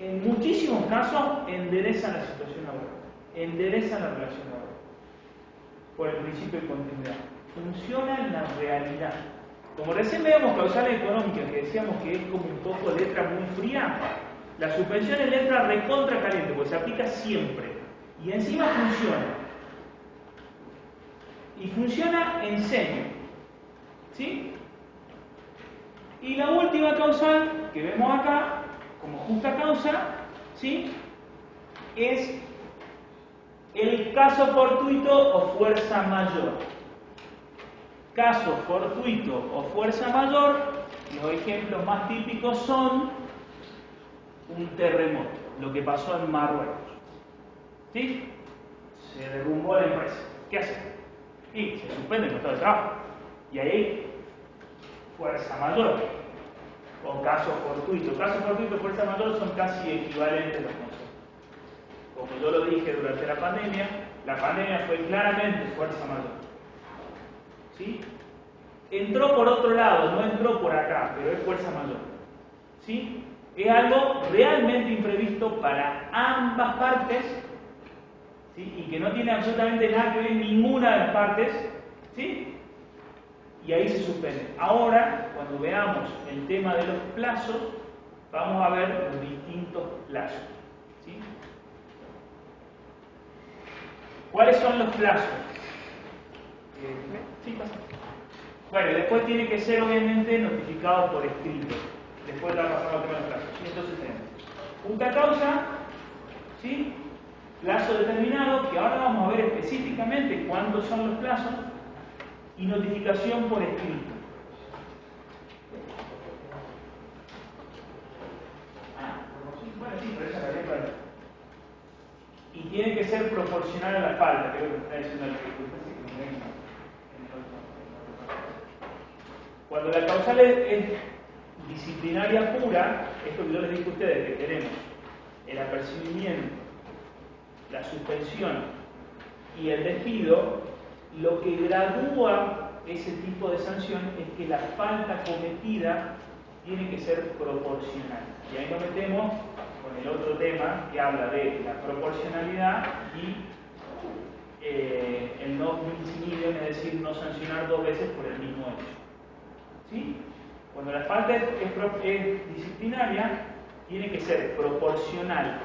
Speaker 1: en muchísimos casos endereza la situación laboral, endereza la relación laboral por el principio de continuidad. Funciona en la realidad. Como recién veíamos causales económicas, que decíamos que es como un poco letra muy fría, la suspensión es letra recontra caliente, porque se aplica siempre y encima funciona. Y funciona en serio. ¿Sí? Y la última causal que vemos acá, como justa causa, ¿sí?, es el caso fortuito o fuerza mayor. Caso fortuito o fuerza mayor, los ejemplos más típicos son un terremoto, lo que pasó en Marruecos. ¿Sí? Se derrumbó la empresa. ¿Qué hace? Y se suspende el contrato de trabajo. Y ahí, fuerza mayor o caso fortuito. Caso fortuito y fuerza mayor son casi equivalentes los conceptos. Como yo lo dije durante la pandemia fue claramente fuerza mayor. ¿Sí? Entró por otro lado, no entró por acá, pero es fuerza mayor. ¿Sí? Es algo realmente imprevisto para ambas partes, ¿sí?, y que no tiene absolutamente nada que ver ninguna de las partes, ¿sí?, y ahí se suspende. Ahora, cuando veamos el tema de los plazos, vamos a ver los distintos plazos. ¿Sí? ¿Cuáles son los plazos? Sí, pasa. Bueno, después tiene que ser obviamente notificado por escrito. Después va a pasar al tema de los plazos. ¿Sí? Entonces tenemos justa causa, ¿sí?, plazo determinado, que ahora vamos a ver específicamente cuántos son los plazos, y notificación por escrito. Bueno, sí, pero esa es la ley. Y tiene que ser proporcional a la falta, creo que está diciendo el que cuando la causal es disciplinaria pura, esto que yo les dije a ustedes, que tenemos el apercibimiento, la suspensión y el despido, lo que gradúa ese tipo de sanción es que la falta cometida tiene que ser proporcional. Y ahí nos metemos con el otro tema que habla de la proporcionalidad y el no incidium, es decir, no sancionar dos veces por el mismo hecho. ¿Sí? Cuando la falta es disciplinaria, tiene que ser proporcional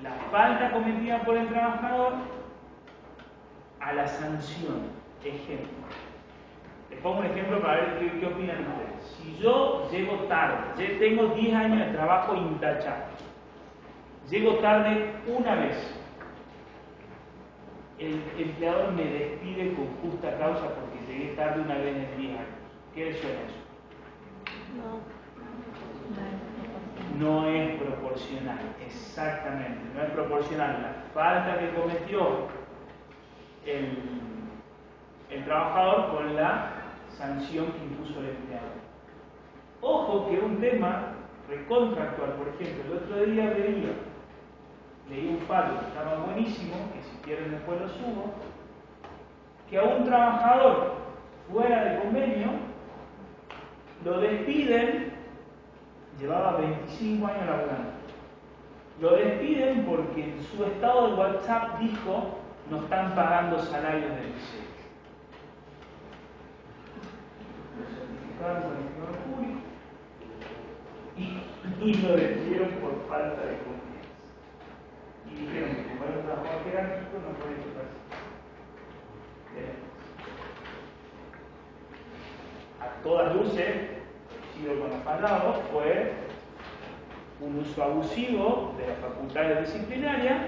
Speaker 1: la falta cometida por el trabajador a la sanción. Ejemplo. Les pongo un ejemplo para ver qué opinan ustedes. Si yo llego tarde, tengo 10 años de trabajo intachable, llego tarde una vez, el empleador me despide con justa causa porque llegué tarde una vez en 10 años. ¿Qué les suena eso? No es proporcional, exactamente, no es proporcional la falta que cometió el trabajador con la sanción que impuso el empleador. Ojo que un tema recontractual, por ejemplo, el otro día veía leí un fallo que estaba buenísimo, que si quieren después lo subo, que a un trabajador fuera de convenio lo despiden, llevaba 25 años laburando, lo despiden porque en su estado de WhatsApp dijo no están pagando salarios de miseria. Lo certificaron con el Tribunal Público y lo despidieron por falta de confianza. Y dijeron que como era un trabajador jerárquico no puede tocarse. A todas luces, coincido con los palabras, fue un uso abusivo de las facultades disciplinarias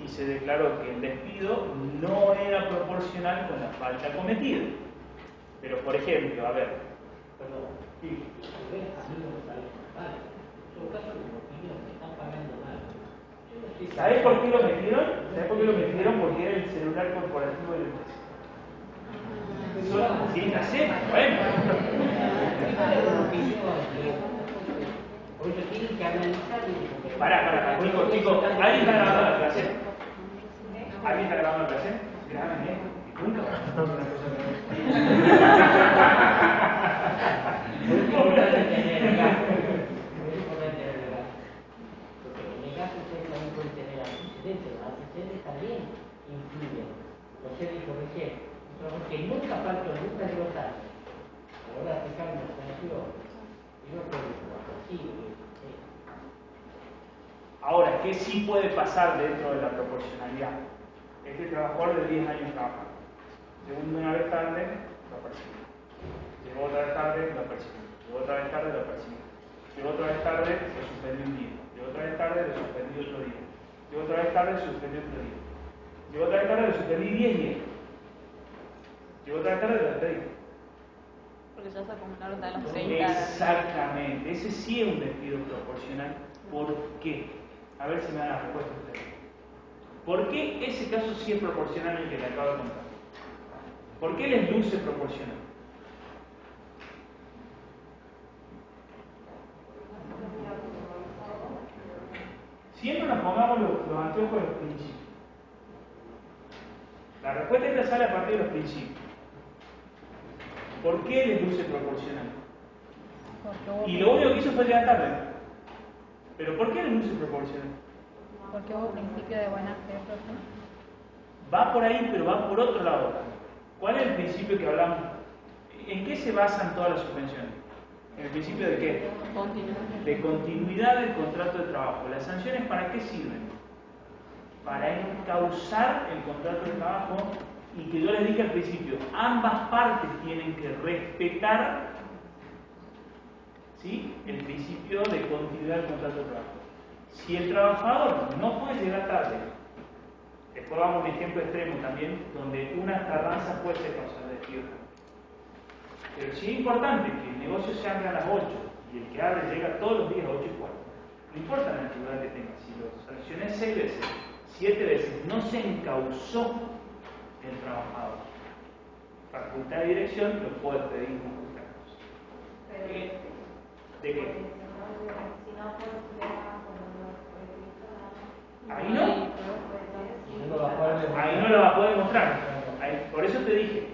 Speaker 1: y se declaró que el despido no era proporcional con la falta cometida. Pero, por ejemplo, a ver,
Speaker 4: Perdón.
Speaker 1: sí.
Speaker 4: A mí no me parece mal. Son casos como los niños que están pagando mal. Yo no estoy
Speaker 1: ¿Sabés por qué lo metieron? ¿Sabés por qué lo metieron? Porque era el celular corporativo de la empresa. Sí, ya sé, bueno.
Speaker 4: Por eso tienen que analizar y...
Speaker 1: Pará, chicos, ¿alguien está grabando la clase? ¿Alguien está grabando la clase? Graben, y punto.
Speaker 4: Es importante tener el gasto. Es importante tener el gasto. Porque en el gasto ustedes también pueden tener antecedentes. Los antecedentes también influyen. Usted dijo recién, que nunca faltó, nunca llegó tarde. Ahora fijarme en la sanción. Y no puede trabajar así.
Speaker 1: Ahora, ¿qué sí puede pasar dentro de la proporcionalidad? Este trabajador de 10 años trabajando. Llegó una vez tarde, lo percibió. Llegó otra vez tarde, lo percibió. Llegó otra vez tarde, lo percibió. Llegó otra vez tarde, lo suspendió un día. Llegó otra vez tarde, lo suspendió otro día. Llegó otra vez tarde, lo suspendió otro día. Llegó otra vez tarde, lo suspendí 10 días. Llegó otra vez tarde, lo despedí.
Speaker 3: Porque ya se acumularon de los 30.
Speaker 1: Exactamente, ese sí es un despido proporcional. ¿Por qué? A ver si me dan la respuesta ustedes. ¿Por qué ese caso sí es proporcional el que le acabo de contar? ¿Por qué les luce proporcional? Siempre nos pongamos los anteojos de los principios. La respuesta esta sale a partir de los principios. ¿Por qué les luce proporcional? Y lo único que hizo fue llegar tarde. ¿Pero por qué les luce proporcional?
Speaker 3: Porque hubo principio de buena fe, profe.
Speaker 1: Va por ahí, pero va por otro lado. ¿Cuál es el principio que hablamos? ¿En qué se basan todas las suspensiones? ¿En el principio de qué? De continuidad del contrato de trabajo. ¿Las sanciones para qué sirven? Para encauzar el contrato de trabajo y que yo les dije al principio, ambas partes tienen que respetar, ¿sí?, el principio de continuidad del contrato de trabajo. Si el trabajador no puede llegar tarde, después vamos a un ejemplo extremo también, donde una tardanza puede ser causal de despido. Pero sí es importante que el negocio se abra a las 8 y el que abre llega todos los días a 8:15. No importa la antigüedad que tenga, si lo sancioné 6 veces, 7 veces, no se encauzó el trabajador. Facultad de dirección lo puede pedir con justa causa. ¿De qué? Ahí no. Ahí no lo va a poder mostrar. Por eso te dije,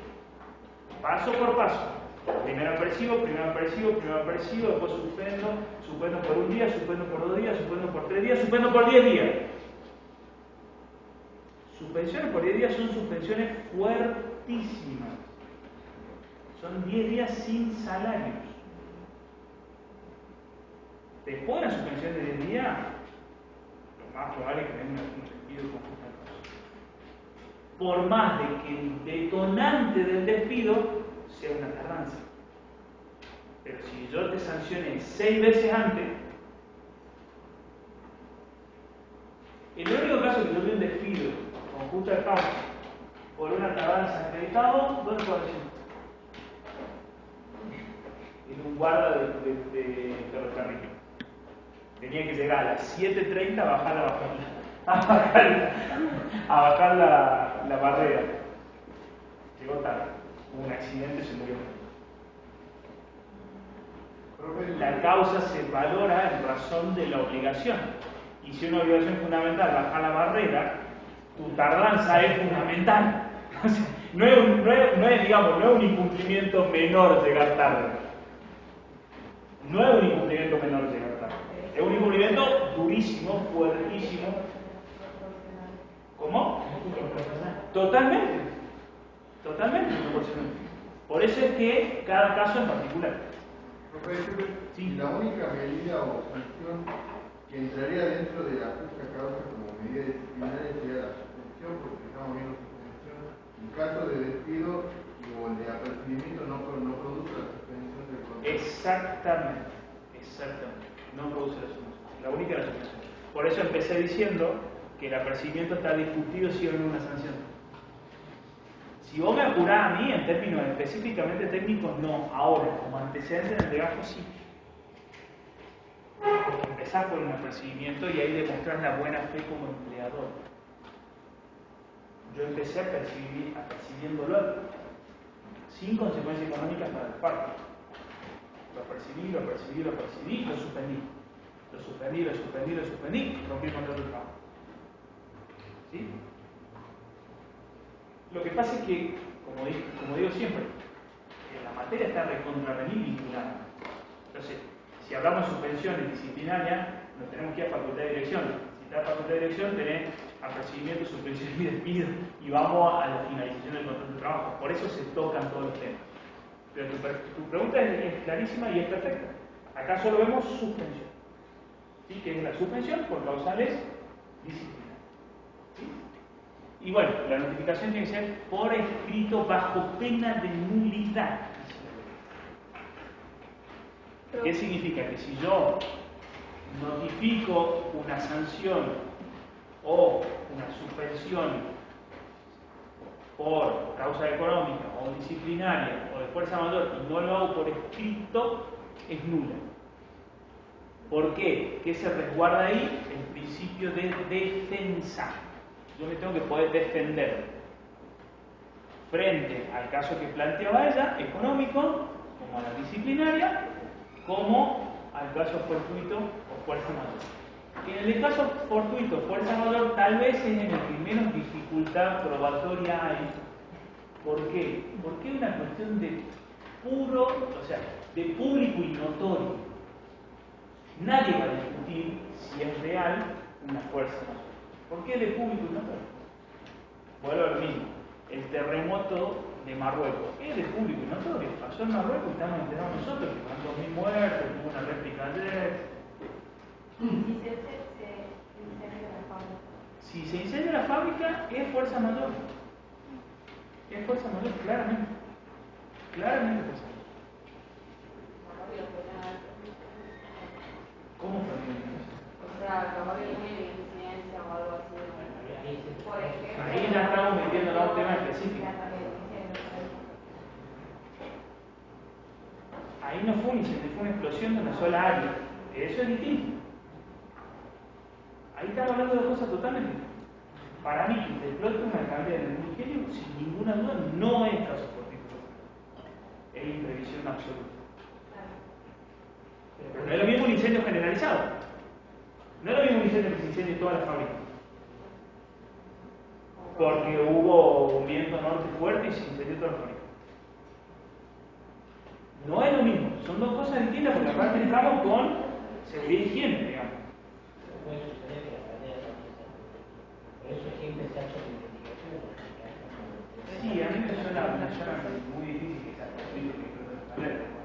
Speaker 1: paso por paso. Primero apercibo, después suspendo por un día, suspendo por 2 días, suspendo por 3 días, suspendo por 10 días. Suspensiones por 10 días son suspensiones fuertísimas. Son 10 días sin salarios. Después de la suspensión de 10 días, lo más probable es que venga un despido con justa causa. Por más de que el detonante del despido sea una tardanza. Pero si yo te sancioné 6 veces antes, el único caso que yo vi un despido con justa causa por una tardanza acreditado, ¿dónde puedo decir? En un guarda de ferrocarril. Tenía que llegar a las 7:30 a bajar la barrera. Llegó tarde. Hubo un accidente y se murió. La causa se valora en razón de la obligación. Y si una obligación fundamental baja la barrera, tu tardanza es fundamental. No es, digamos, no es un incumplimiento menor llegar tarde. No es un incumplimiento menor llegar tarde. Es un incumplimiento durísimo, fuertísimo. ¿Cómo? Totalmente. Totalmente proporcional. Por eso es que cada caso en particular.
Speaker 5: Sí. La única medida o sanción que entraría dentro de la justa causa como medida disciplinaria sería la suspensión, porque estamos viendo suspensión en caso de despido o de apercibimiento no produce la suspensión del contrato.
Speaker 1: Exactamente. No produce la suspensión. La única es la suspensión. Por eso empecé diciendo que el apercibimiento está discutido si o no una sanción. Si vos me apurás a mí en términos específicamente técnicos, no. Ahora, como antecedente en el legajo, sí. Porque empezás por un apercibimiento y ahí demostrás la buena fe como empleador. Yo empecé apercibiéndolo sin consecuencias económicas para las partes. Lo apercibí, lo suspendí. Lo suspendí, rompí el contrato de trabajo. ¿Sí? Lo que pasa es que, como digo siempre, la materia está vinculada. Entonces, si hablamos de suspensiones disciplinarias, nos tenemos que ir a facultad de dirección. Si está a facultad de dirección, tenés apercibimiento, suspensión y despido, y vamos a la finalización del contrato de trabajo. Por eso se tocan todos los temas. Pero tu pregunta es clarísima y es perfecta. Acá solo vemos suspensión, ¿sí? Que es la suspensión por causales disciplinarias. ¿Sí? Y bueno, la notificación tiene que ser por escrito bajo pena de nulidad. ¿Qué significa? Que si yo notifico una sanción o una suspensión por causa económica o disciplinaria o de fuerza mayor y no lo hago por escrito, es nula. ¿Por qué? ¿Qué se resguarda ahí? El principio de defensa. Yo me tengo que poder defender frente al caso que planteaba ella, económico, como a la disciplinaria, como al caso fortuito o fuerza mayor. En el caso fortuito o fuerza mayor tal vez es en el que menos dificultad probatoria hay. ¿Por qué? Porque es una cuestión de de público y notorio. Nadie va a discutir si es real una fuerza mayor. ¿Por qué de público y notorio? Vuelvo a lo mismo. El terremoto de Marruecos es de público y notorio. Pasó en Marruecos y estamos enterados nosotros que van 2.000 muertos, hubo una réplica ayer. Si se incendia la fábrica, es fuerza mayor. Es fuerza mayor, claramente. Claramente fuerza mayor. ¿Cómo fue?
Speaker 6: O sea, como que tiene incidencia o algo así. Por ejemplo,
Speaker 1: Ahí ya estamos metiendo a un tema específico. Ahí no fue un incendio, fue una explosión de una sola área. Eso es distinto. Ahí estamos hablando de cosas totalmente distintas. Para mí, que te explote una caldera en el ingenio, sin ninguna duda, no es caso fortuito. Es imprevisión absoluta. Pero no es lo mismo un incendio generalizado. No es lo mismo un incendio que se incendie en toda la fábrica. Porque hubo un viento norte fuerte y se incendió toda la fábrica. No es lo mismo. Son dos cosas distintas porque aparte estamos con seguridad y higiene, digamos.
Speaker 4: Puede suceder que la cadena también sea. Por eso siempre se ha hecho la investigación.
Speaker 1: Sí, a mí me suena muy difícil que sea posible que explotara.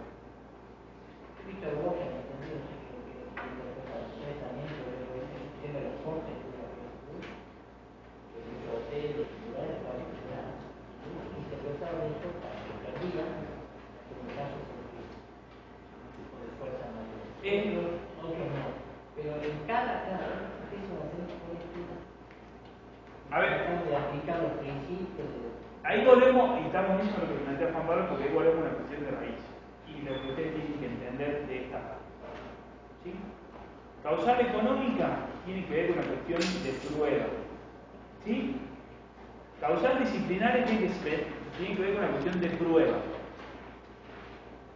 Speaker 4: Víctor Boca, en entendido, no sé qué es también sobre el tema de los cortes de la de los hoteles, lugares para visitar. Y se trataba de eso para que perdían en casos de fuerza mayor. Otros no. Pero en cada caso, eso va a ser colectiva.
Speaker 1: A ver,
Speaker 4: Tratando de aplicar los principios de...
Speaker 1: ahí volvemos, y estamos en eso lo que plantea Juan Pablo, porque ahí volvemos a una cuestión de raíz. Y lo que ustedes tienen que entender de esta parte. ¿Sí? Causal económica tiene que ver con una cuestión de prueba. ¿Sí? Causal disciplinaria tiene que ver con una cuestión de prueba.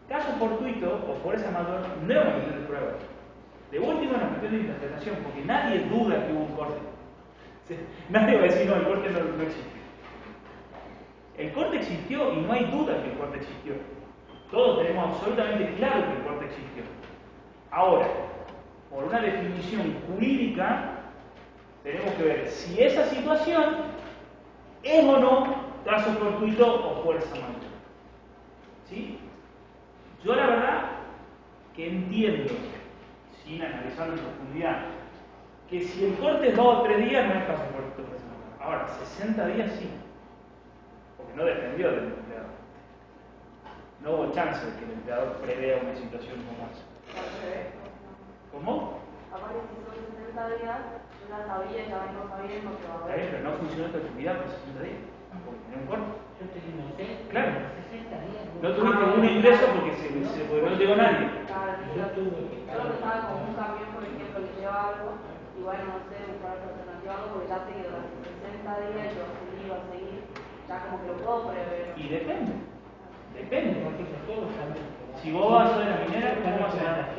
Speaker 1: Caso fortuito o fuerza mayor no es una cuestión de prueba. De última, una cuestión de interpretación, porque nadie duda que hubo un corte. Nadie va a decir, no, el corte no existió. El corte existió y no hay duda que el corte existió. Todos tenemos absolutamente claro que el corte existió. Ahora, por una definición jurídica, tenemos que ver si esa situación es o no caso fortuito o fuerza mayor. ¿Sí? Yo la verdad que entiendo, sin analizarlo en profundidad, que si el corte es 2 o 3 días no es caso fortuito o fuerza mayor. Ahora, 60 días sí, porque no dependió del empleador. No hubo chance de que el empleador prevea una situación como esa. ¿Cómo?
Speaker 6: Aparte, si son 60 días, yo ya sabía, ya vengo sabiendo que va a
Speaker 1: Está
Speaker 6: haber.
Speaker 1: bien, pero no funcionó tu actividad por 60 días. Porque tenía un corte.
Speaker 4: Yo estoy inocente.
Speaker 1: Claro.
Speaker 4: 60 días.
Speaker 1: No tuviste ningún ingreso porque porque no llegó nadie.
Speaker 6: Claro, yo lo pensaba como un camión, por ejemplo, que lleva algo, y bueno, no sé, buscar otra alternativa, algo, porque ya sé que durante 60 días yo iba a seguir, ya como que lo puedo prever.
Speaker 1: Y depende. Depende.
Speaker 4: Porque eso todos saben.
Speaker 1: Si vos vas a la minera, ¿cómo vas a hacer?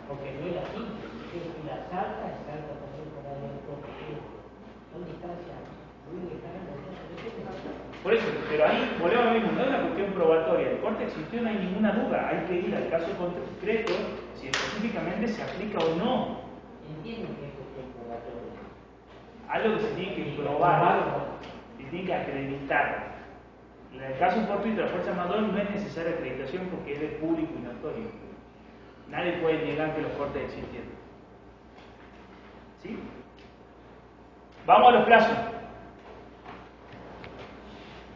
Speaker 4: Porque no era así. La salta también por ahí el corte. Son distancias muy lejanas.
Speaker 1: Por eso, pero ahí volvemos a lo mismo, no es una cuestión probatoria. El corte existió, no hay ninguna duda. Hay que ir al caso concreto si específicamente se aplica o no.
Speaker 4: Entiendo que es cuestión probatoria.
Speaker 1: Algo que se tiene que probar, se tiene que acreditar. En el caso fortuito de la fuerza mayor no es necesaria acreditación porque es de público y notorio. Nadie puede negar que los cortes existieron. ¿Sí? Vamos a los plazos.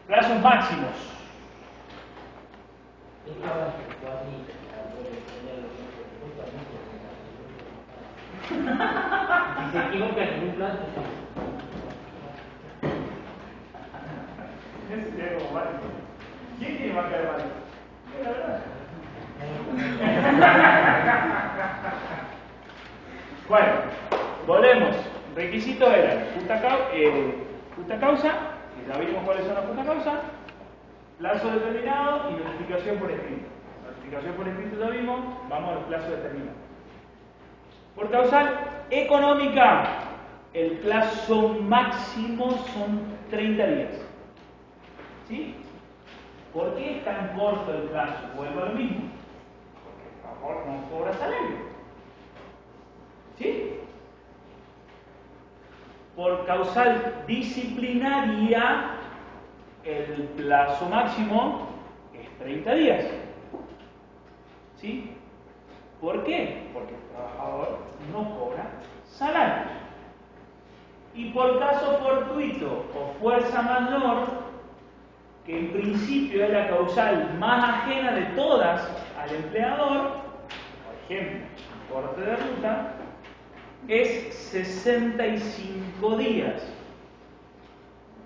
Speaker 1: Plazos máximos.
Speaker 4: Si se equivoca en un plazo,
Speaker 1: ¿Quién tiene marca de mano? La verdad. Bueno, volvemos. Requisitos eran justa causa, que ya vimos cuáles son las justa causa, plazo determinado y notificación por escrito. Notificación por escrito ya vimos, vamos a los plazos determinados. Por causal económica, el plazo máximo son 30 días. ¿Sí? ¿Por qué es tan corto el plazo? Vuelvo a lo mismo. Porque el trabajador no cobra salario. ¿Sí? Por causal disciplinaria, el plazo máximo es 30 días. ¿Sí? ¿Por qué? Porque el trabajador no cobra salario. Y por caso fortuito o fuerza mayor, que en principio es la causal más ajena de todas al empleador, por ejemplo, corte de ruta, es 65 días.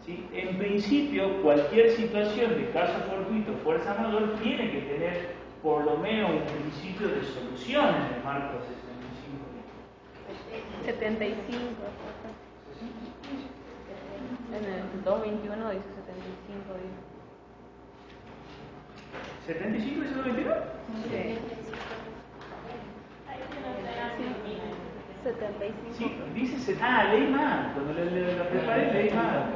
Speaker 1: ¿Sí? En principio, cualquier situación de caso fortuito o fuerza mayor tiene que tener por lo menos un principio de solución en el marco de 65 días.
Speaker 3: 75. En el 221 dice 75 días.
Speaker 1: ¿75 dice 21?
Speaker 3: Sí. 75.
Speaker 1: Sí, dice, leí mal, cuando lo preparé leí mal.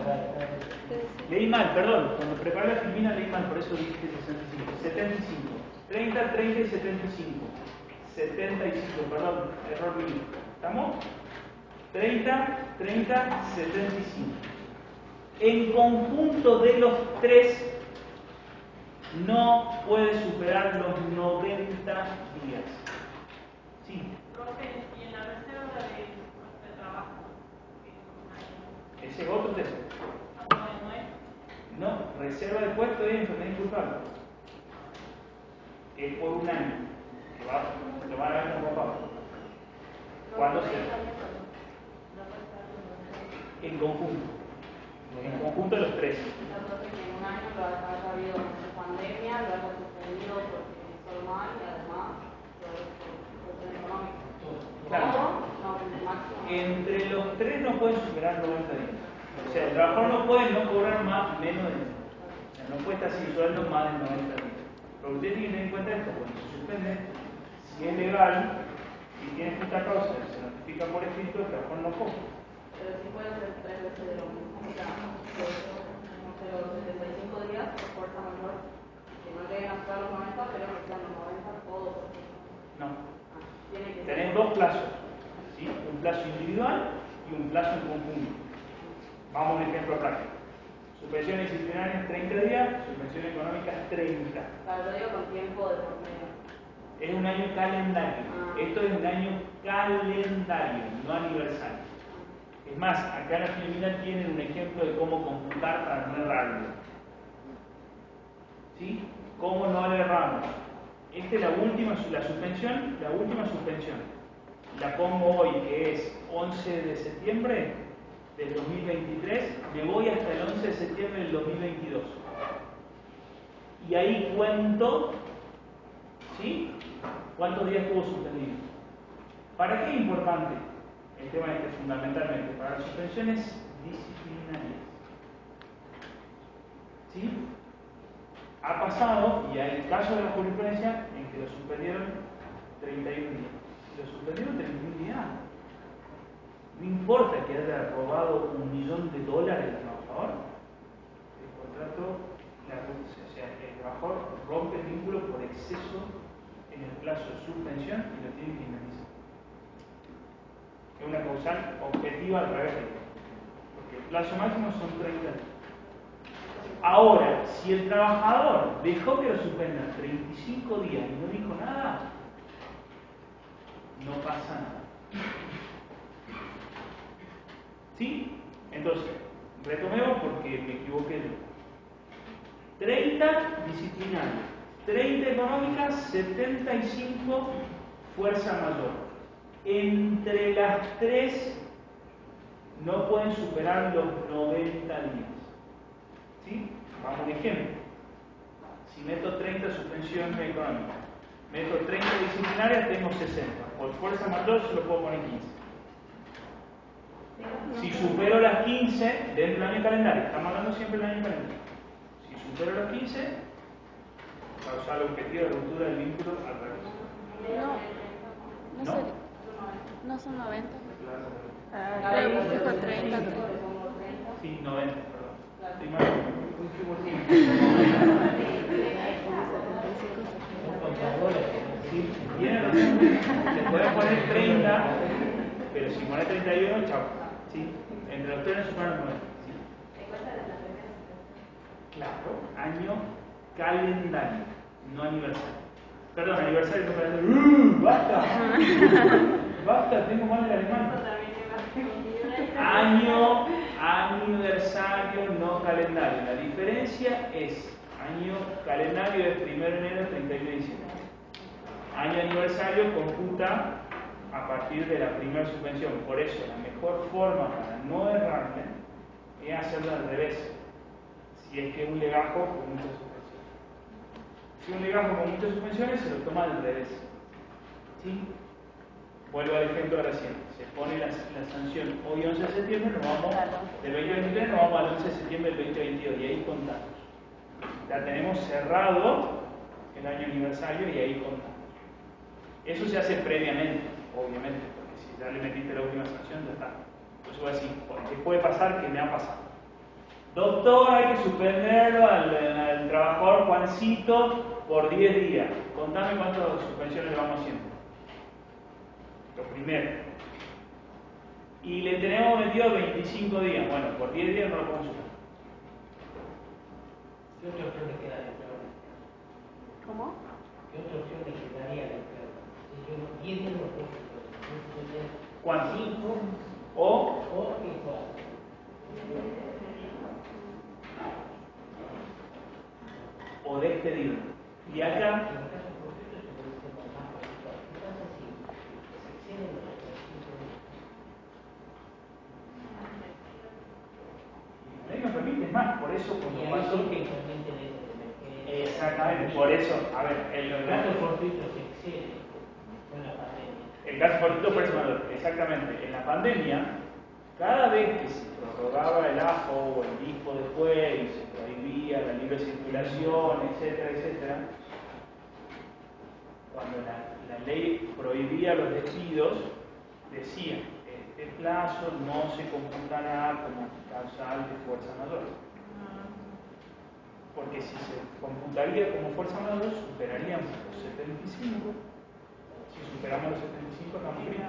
Speaker 1: Leí mal, perdón, cuando preparé la filmina leí mal, por eso dije 65. 75. 30, 30 y 75. 75, perdón, error mío. ¿Estamos? 30, 30, 75. En conjunto de los tres no puede superar los 90 días. Sí.
Speaker 8: Profe, y en la reserva de trabajo,
Speaker 1: Ese es otro texto.
Speaker 8: no es.
Speaker 1: No, reserva de puesto es enfermedad inculpable. Es por un año. Que van a ver como papá. ¿Cuándo se? En conjunto. En conjunto de los tres.
Speaker 6: Entonces, que en un año lo haya habido pandemia, lo haya suspendido porque hizo mal y además por cuestión económica.
Speaker 1: Claro.
Speaker 6: No, máximo.
Speaker 1: Entre los tres no pueden superar 90 días. O sea, el trabajador no puede no cobrar menos de eso. O sea, no puede estar sin sueldo más de 90 días. Pero usted tiene que tener en cuenta esto, cuando se suspende, Si es legal y tiene justa causa, se notifica por escrito, el trabajador no cobra.
Speaker 6: Pero sí puede ser 3 veces de lo mismo. O sea, no sé, los 75 días por fuerza mayor, que no lleguen a estar los 90, pero que sean los 90 todos.
Speaker 1: No.
Speaker 6: Tiene que
Speaker 1: Tenés
Speaker 6: ser.
Speaker 1: dos plazos, ¿sí? Un plazo individual y un plazo en conjunto. Vamos a un ejemplo práctico. Suspensión disciplinaria 30 días, suspensión económica 30.
Speaker 6: Claro, yo digo con tiempo de por medio.
Speaker 1: Es un año calendario. Esto es un año calendario, no aniversario. Es más, acá en la Filipina tienen un ejemplo de cómo computar para no errarlo. ¿Sí? ¿Cómo no le erramos? Esta es la última suspensión. La pongo hoy, que es 11 de septiembre del 2023, me voy hasta el 11 de septiembre del 2022. Y ahí cuento, ¿sí? ¿Cuántos días estuvo suspendido? ¿Para qué es importante? El tema este fundamentalmente para las suspensiones disciplinarias. ¿Sí? Ha pasado, y hay casos de la jurisprudencia en que lo suspendieron 31 días. Lo suspendieron 31 días. No importa que haya robado $1 millón el trabajador, el contrato, o sea, el trabajador rompe el vínculo por exceso en el plazo de suspensión y lo tiene que indemnizar. Es una causal objetiva al revés de esto, porque el plazo máximo son 30 días. Ahora, si el trabajador dejó que lo suspendan 35 días y no dijo nada, no pasa nada. ¿Sí? Entonces, retomemos porque me equivoqué. 30 disciplinarias, 30 económicas, 75 fuerza mayor. Entre las tres no pueden superar los 90 días. ¿Sí? Vamos a un ejemplo. Si meto 30 suspensión económica, meto 30 disciplinarias, tengo 60. Por fuerza mayor se lo puedo poner 15. Si supero las 15 dentro del año calendario, estamos hablando siempre del año calendario. Si supero las 15, causal objetivo de ruptura del vínculo al revés.
Speaker 3: No, no son 90.
Speaker 6: Claro.
Speaker 3: Creo que fue 30.
Speaker 1: Sí, 90, perdón. Estoy mal. Sí, tiene razón. Le puedes poner 30, pero si pones 31, chao. ¿Sí? Entre los tres superan 90. ¿Sí? Claro, año calendario, no aniversario. Perdón, aniversario no calendario. ¡Basta! ¡Basta! Tengo mal el alemán. Año aniversario, no calendario. La diferencia es año calendario es 1 de enero a 31 de diciembre. Año aniversario computa a partir de la primera suspensión. Por eso, la mejor forma para no errarle es hacerlo al revés. Si es que es un legajo con muchas suspensiones. Si es un legajo con muchas suspensiones, se lo toma al revés. ¿Sí? Vuelvo al ejemplo de recién. Se pone la sanción hoy 11 de septiembre, nos vamos del 2023, nos vamos al 11 de septiembre del 2022 y ahí contamos. Ya tenemos cerrado el año aniversario y ahí contamos. Eso se hace previamente, obviamente, porque si ya le metiste la última sanción, ya está. Entonces voy a decir, ¿qué puede pasar? ¿Qué me ha pasado? Doctor, hay que suspenderlo al trabajador Juancito por 10 días. Contame cuántas suspensiones le vamos haciendo. Lo primero. Y le tenemos metido 25 días. Bueno, por 10 días no lo podemos suspender.
Speaker 4: ¿Qué otra opción le queda al empleador?
Speaker 3: ¿Cómo?
Speaker 4: ¿Qué otra opción le quedaría al empleador? Si yo 10 días no puedo suspender.
Speaker 1: ¿Cuánto?
Speaker 4: 5
Speaker 1: O
Speaker 4: y 4.
Speaker 1: o despedirlo. Y acá la ley nos permite más, por eso cuando pasó. Exactamente, por eso, a ver,
Speaker 4: el caso fortuito se excede con la pandemia.
Speaker 1: El caso fortuito fue valor, exactamente. En la pandemia, cada vez que se prorrogaba el AFO o el disco después y se prohibía la libre circulación, etcétera, etcétera, cuando la ley prohibía los despidos, decía, este plazo no se computará como causal de fuerza mayor. Porque si se computaría como fuerza mayor, superaríamos los 75. Si superamos los 75, estamos bien.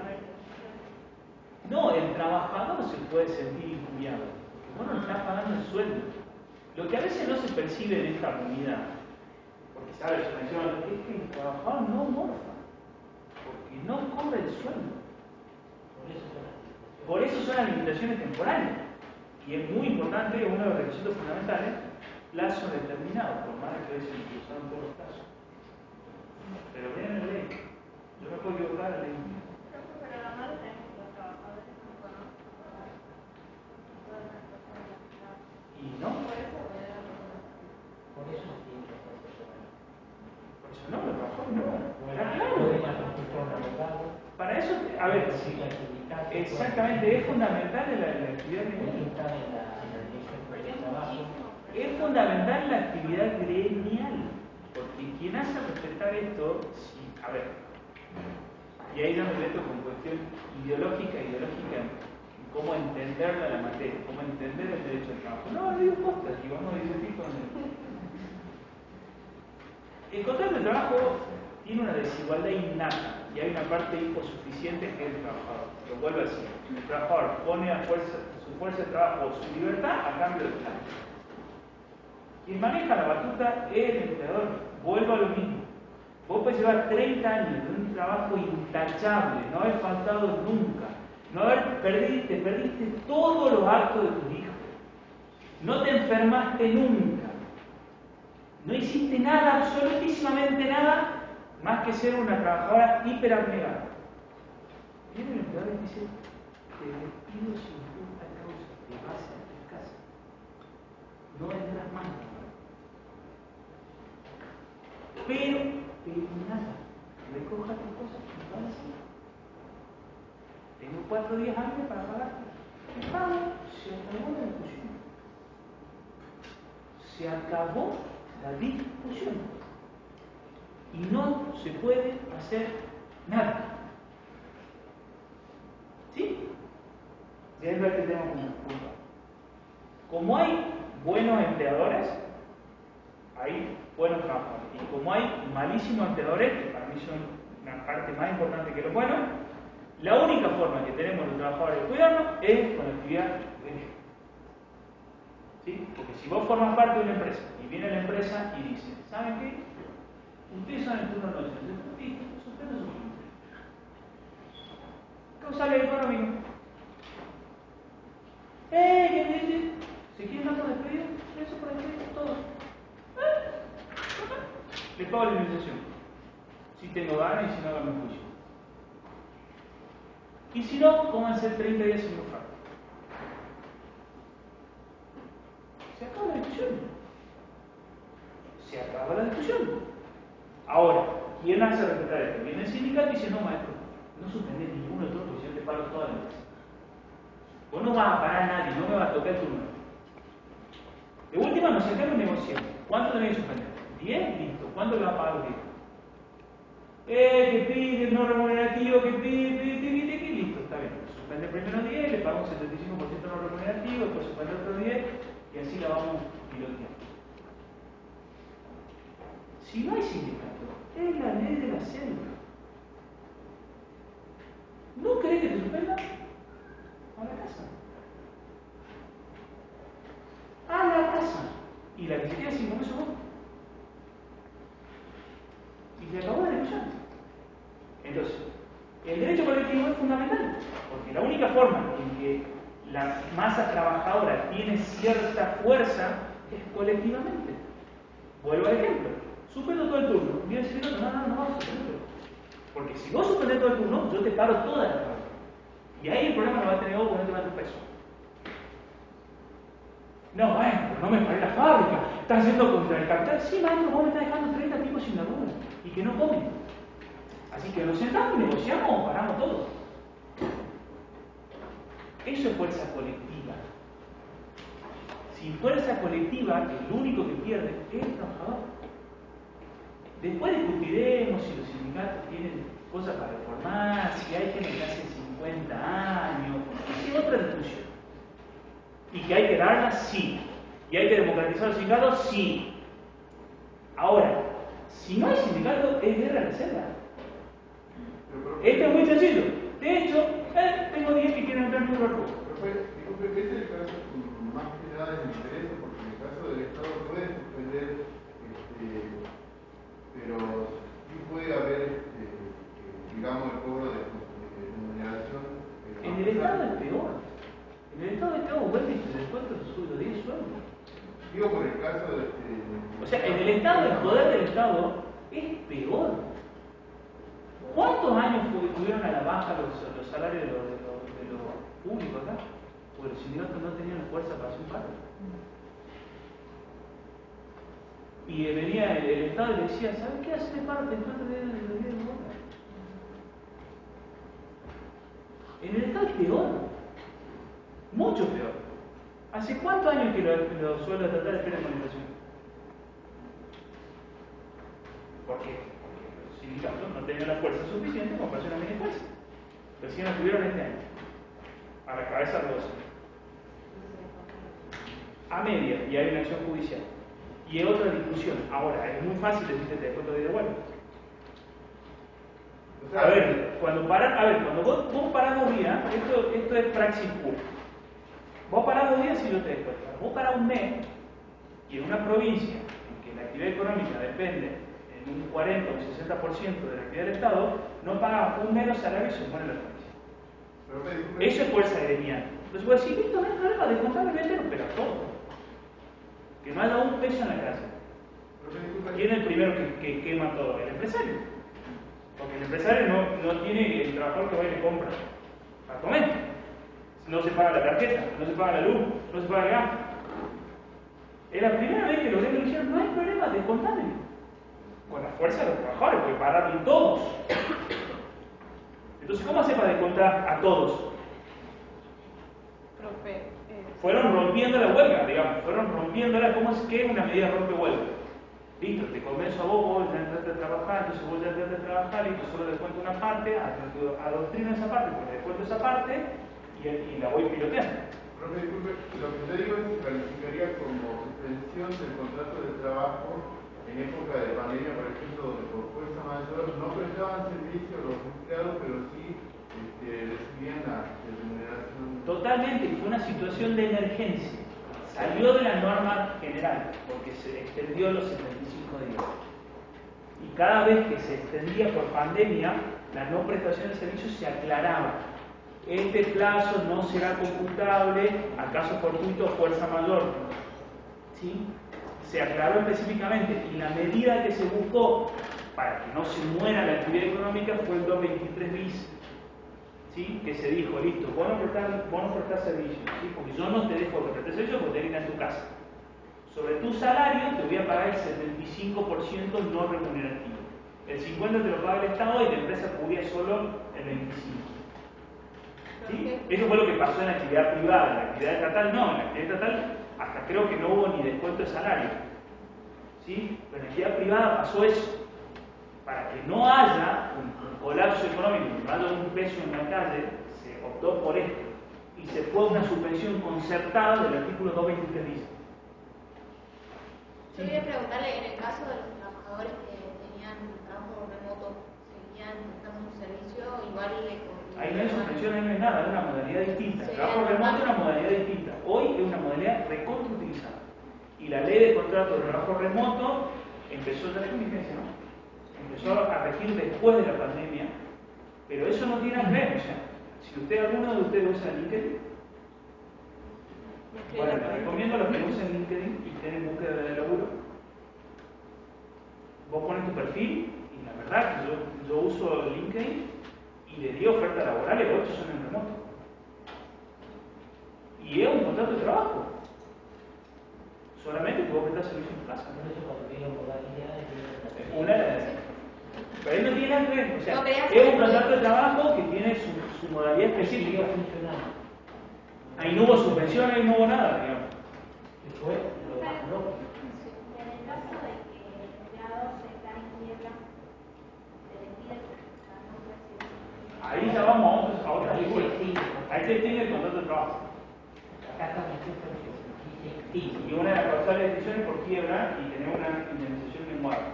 Speaker 1: No, el trabajador se puede sentir injuriado, porque bueno, está pagando el sueldo. Lo que a veces no se percibe en esta comunidad, porque sabe su mención, es que el trabajador no morfa, porque no cobra el sueldo. Por eso son las limitaciones temporales. Y es muy importante, uno de los requisitos fundamentales, plazo determinado, por más que se incluyeron todos los casos. Pero vean la ley. Yo me puedo equivocar en la ley.
Speaker 8: Pero la madre tenemos los trabajadores que no conocen.
Speaker 1: ¿Y no?
Speaker 8: Por eso era
Speaker 4: Por eso tiene que hacer personal.
Speaker 1: Por eso no, los trabajadores no. Está
Speaker 4: Puede
Speaker 1: claro.
Speaker 4: consultar un abogado.
Speaker 1: Para eso, a ver,
Speaker 4: Sí, el sindicato,
Speaker 1: exactamente, es fundamental en la actividad
Speaker 4: puede
Speaker 1: gremial.
Speaker 4: estar en la dirección de trabajo.
Speaker 1: Es fundamental la actividad gremial, porque quien hace respetar esto, sí, a ver, y ahí ya me meto con cuestión ideológica, en cómo entender la materia, cómo entender el derecho al trabajo. No digo cosas, y vamos a discutir con él. El contrato de trabajo tiene una desigualdad innata y hay una parte insuficiente que es el trabajador. Lo vuelvo a decir, el trabajador pone su fuerza de trabajo o su libertad a cambio de plata. Quien maneja la batuta es el empleador. Vuelvo a lo mismo. Vos podés llevar 30 años de un trabajo intachable, no haber faltado nunca, no haber te perdiste todos los actos de tus hijos, no te enfermaste nunca, no hiciste nada, absolutísimamente nada, más que ser una trabajadora hiperabnegada. Viene el empleador y dice, te despido sin justa causa, te vas a tu casa, no vendrás más. Pero nada, recoja tus cosas y váyase. Tengo 4 días antes para pagar. ¿Qué pago? Se acabó la discusión. Se acabó la discusión. Y no se puede hacer nada. ¿Sí? Y es lo que tenemos como punto. Como hay buenos empleadores, hay buenos trabajadores. Y como hay malísimos empleadores, que para mí son una parte más importante que los buenos, la única forma que tenemos los trabajadores de cuidarnos es con la actividad gremial. ¿Sí? Porque si vos formas parte de una empresa y viene la empresa y dice, ¿saben qué? Ustedes son el turno de noche, y suspenden su turno. Causales económicos. ¿Se quieren dar por despedido? Eso por despedido, todos. Le pago la indemnización. Si tengo ganas y si no, hago mi juicio. Y si no, pónganse 30 días sin mostrar. Se acaba la discusión. Se acaba la discusión. Ahora, ¿quién hace respetar esto? Viene el sindicato y dice, no, maestro, no suspendés ninguno de todos porque yo te paro toda la empresa. Vos no vas a parar a nadie, no me vas a tocar tu número. De última, nos sentamos y negociamos. ¿Cuánto tenés que suspender? 10, listo. ¿Cuánto le va a pagar los 10? Que pide, no remunerativo, que pide, listo, está bien. Suspende primero 10, le pago un 75% no remunerativo, después suspende otro 10 y así la vamos piloteando. Si no hay sindicato, es la ley de la selva. ¿No querés que te suspenda? A la casa. A la casa. Y la que se queda sin comer su voto. Y se acabó la discusión. Entonces, el derecho colectivo es fundamental, porque la única forma en que la masa trabajadora tiene cierta fuerza es colectivamente. Vuelvo al ejemplo. Suspendo todo el turno. Viene el señor, no vas a suspenderlo. Porque si vos suspendés todo el turno, yo te paro toda la trabajo. Y ahí el problema lo va a tener vos porque no te va a dar tu peso. No, bueno, pero no me paré la fábrica. Estás haciendo contra el capital. Sí, maestro, vos me estás dejando 30 tipos sin laburo y que no comen. Así que nos sentamos y negociamos o paramos todo. Eso es fuerza colectiva. Sin fuerza colectiva, el único que pierde es el trabajador. Después discutiremos si los sindicatos tienen cosas para reformar, si hay gente que hace 50 años, es otra discusión. Y que hay que darlas, sí. Y hay que democratizar los sindicatos, sí. Ahora, si no hay sindicato, es guerra de reserva. Esto es muy sencillo. De hecho, tengo 10 que quieren entrar en un barco.
Speaker 5: Disculpe, ese es el caso más que nada de interés, porque en el caso del Estado puede suspender, pero sí puede haber, digamos, el cobro de remuneración.
Speaker 1: En el Estado es peor. En el Estado es peor, vuelve y se descuenta los sueldos, 10 sueldos.
Speaker 5: Digo por el caso de...
Speaker 1: O sea, en el Estado, el poder del Estado es peor. ¿Cuántos años tuvieron a la baja los salarios de los públicos acá? Porque los sindicatos no tenían la fuerza para hacer un paro. Y venía el Estado y le decía, ¿sabes qué? Hace paro temprano de boca. En el Estado es peor. Mucho peor. ¿Hace cuántos años que los sueldos estatales esperan con inflación? ¿Por qué? Porque los sindicatos no tenían la fuerza suficiente como para hacer una mini fuerza. Recién la tuvieron este año. A la cabeza de 12. A media, y hay una acción judicial. Y es otra discusión. Ahora, es muy fácil decirte te descuento de vuelta. A ver, cuando vos parás 2 días, esto es praxis pura. Vos parás 2 días y yo te descuento. Vos parás un mes, y en una provincia en que la actividad económica depende en un 40 o un 60% de la actividad del Estado, no paga un menos salario y se muere la provincia. Eso es fuerza gremial. Entonces vos decís, listo, no hay problema, descontablemente no, pero todo. Que no haya un peso en la casa. ¿Quién es el primero que quema todo? El empresario. Porque el empresario no tiene el trabajador que va y le compra para comer. No se paga la tarjeta, no se paga la luz, no se paga el gas. Es la primera vez que los gremios dijeron, no hay problema, descontable. Con la fuerza de los trabajadores, porque pagaron todos. Entonces, ¿cómo hace para descontar a todos? Fueron rompiendo la huelga, digamos, fueron rompiéndola. ¿Cómo es que una medida rompe huelga? Listo, te convenzo a vos ya entraste a trabajar, entonces vos ya entraste a trabajar, listo, solo descuento una parte, adoctrino esa parte, porque descuento esa parte y la voy piloteando.
Speaker 5: Profe, disculpe, lo que te digo es que calificaría como suspensión del contrato de trabajo en época de pandemia, por ejemplo, donde por fuerza mayor no prestaban servicio a los empleados, pero sí recibían la remuneración.
Speaker 1: Totalmente, fue una situación de emergencia. Salió de la norma general, porque se extendió los 75 días. Y cada vez que se extendía por pandemia, la no prestación de servicios se aclaraba. Este plazo no será computable a caso fortuito o fuerza mayor. ¿Sí? Se aclaró específicamente, y la medida que se buscó para que no se muera la actividad económica fue el 223 bis. ¿Sí? Que se dijo, listo, vos no prestás servicios, ¿sí? Porque yo no te dejo de prestar servicios porque te viene a tu casa. Sobre tu salario te voy a pagar el 75% no remunerativo. El 50% te lo paga el Estado y la empresa cubría solo el 25%. ¿Sí? Eso fue lo que pasó en la actividad privada. En la actividad estatal no, en la actividad estatal hasta creo que no hubo ni descuento de salario. ¿Sí? Pero en la actividad privada pasó eso. Para que no haya un colapso económico, no haya un peso en la calle, se optó por esto. Y se fue una suspensión concertada del artículo 223 bis.
Speaker 9: Yo quería preguntarle, en el caso de los trabajadores que tenían trabajo remoto, ¿seguían prestando su servicio igual?
Speaker 1: Ahí no hay suspensión, ahí no hay nada, es una modalidad distinta.
Speaker 9: Sí,
Speaker 1: Trabajo remoto es una modalidad distinta. Hoy es una modalidad recontrautilizada. Y la ley de contrato de trabajo remoto empezó ya en vigencia, ¿no? Empezó a regir después de la pandemia, pero eso no tiene nada que ver. O sea, si alguno de ustedes usa LinkedIn, bueno, les recomiendo a los que usen LinkedIn y tienen búsqueda de laburo. Vos pones tu perfil y la verdad que yo uso LinkedIn y le di ofertas laborales, 8 son en remoto. Y es un contrato de trabajo. Solamente que vos prestás servicio en tu casa. Pero ahí no tiene nada que ver. O sea, es un contrato de trabajo que tiene su modalidad específica. Ahí no hubo subvención, ahí no hubo nada, digamos.
Speaker 7: En el caso de que el empleado se está inscribiendo
Speaker 1: ya vamos a otra figura.
Speaker 4: Sí.
Speaker 1: Ahí se extingue el contrato de trabajo.
Speaker 4: Acá está mencionado que se extingue.
Speaker 1: Y una de las causales de extinción es por quiebra y tener una indemnización menguada.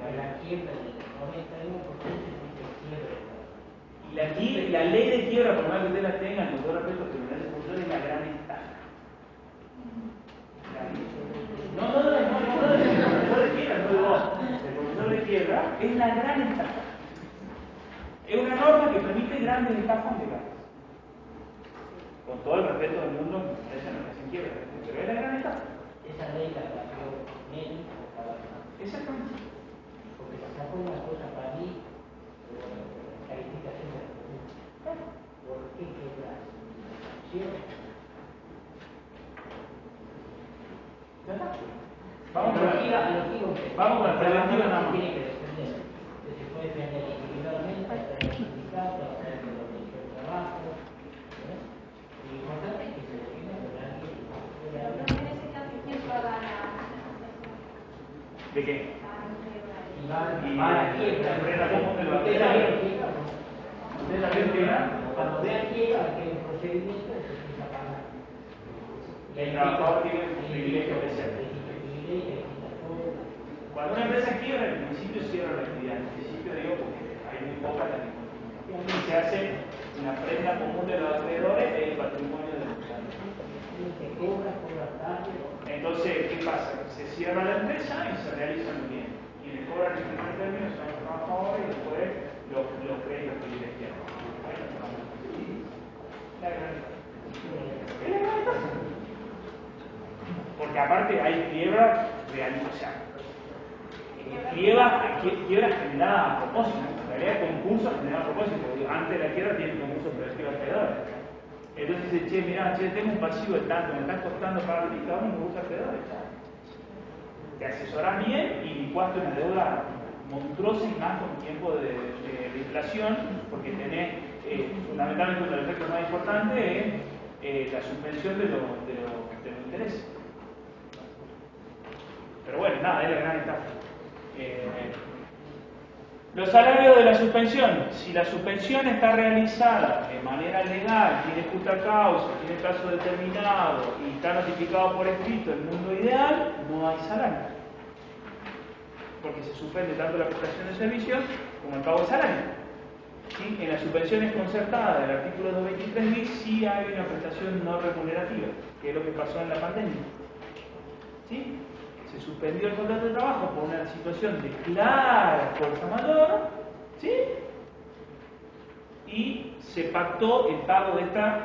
Speaker 4: La quiebra del 91% dice quiebra.
Speaker 1: Y la ley de quiebra, por más que usted la tenga, con todo respeto, tribunal de ejecución es la gran estafa. No, el profesor de quiebra, no digo vos. El profesor de quiebra es la gran estafa. Es una norma que permite grandes estafas legales. Con todo el respeto del mundo, ella no hacen quiebra, pero es la gran estafa.
Speaker 4: Esa ley la cambió Neri o Caballo.
Speaker 1: Exactamente.
Speaker 4: Porque se sacó una cosa para mí, calificación de la pregunta. ¿Por qué quebras?
Speaker 1: ¿Ya está? Vamos con la preventiva nada más.
Speaker 4: Tiene que defender. Se puede defender individualmente, hacer el sindicato, hacer el derecho de trabajo. Lo importante es que se defienda con alguien que
Speaker 9: Pero no en ese caso, ¿quién paga la
Speaker 1: ¿De qué?
Speaker 4: y va a la quiebra.
Speaker 1: ¿Usted la vio quiebra?
Speaker 4: Cuando vea quiebra, que el procedimiento se empieza a pagar.
Speaker 1: El trabajador tiene un privilegio especial. Cuando una empresa quiebra, en principio cierra la actividad. En principio digo porque hay muy poca la continuidad. Se hace una prenda común de los acreedores y el patrimonio de los usuarios. Entonces, ¿qué pasa? Se cierra la empresa y se realizan los bienes. Quienes cobran en primer término son los trabajadores y después los créditos privilegiados. La gran porque aparte hay quiebra real, o sea, quiebra generada a propósito, en realidad concursos generados a propósito, porque antes de la quiebra tiene concursos preventivos acreedores. Entonces dice, mira, tengo un pasivo de tanto, me está costando pagar el listado, me gusta acreedores. Te asesoras bien y licuaste una deuda monstruosa y más con tiempo de inflación, porque tenés, fundamentalmente uno de los efectos más importantes es la suspensión de los intereses. Pero bueno, nada, es la gran etapa. Los salarios de la suspensión. Si la suspensión está realizada de manera legal, tiene justa causa, tiene plazo determinado y está notificado por escrito, el mundo ideal, no hay salario. Porque se suspende tanto la prestación de servicios como el pago de salario. ¿Sí? En las suspensiones concertadas del artículo 223 bis sí hay una prestación no remunerativa, que es lo que pasó en la pandemia. ¿Sí? Se suspendió el contrato de trabajo por una situación de clara fuerza mayor, ¿sí? Y se pactó el pago de esta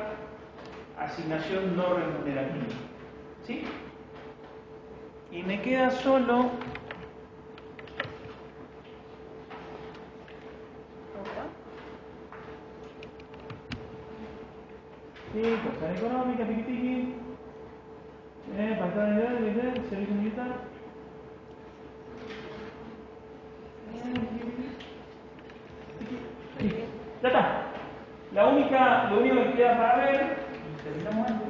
Speaker 1: asignación no remunerativa, ¿sí? Y me queda solo cosa económica, piqui, pantalla de servicio militar. Ya está. Lo único que queda para ver, y terminamos antes.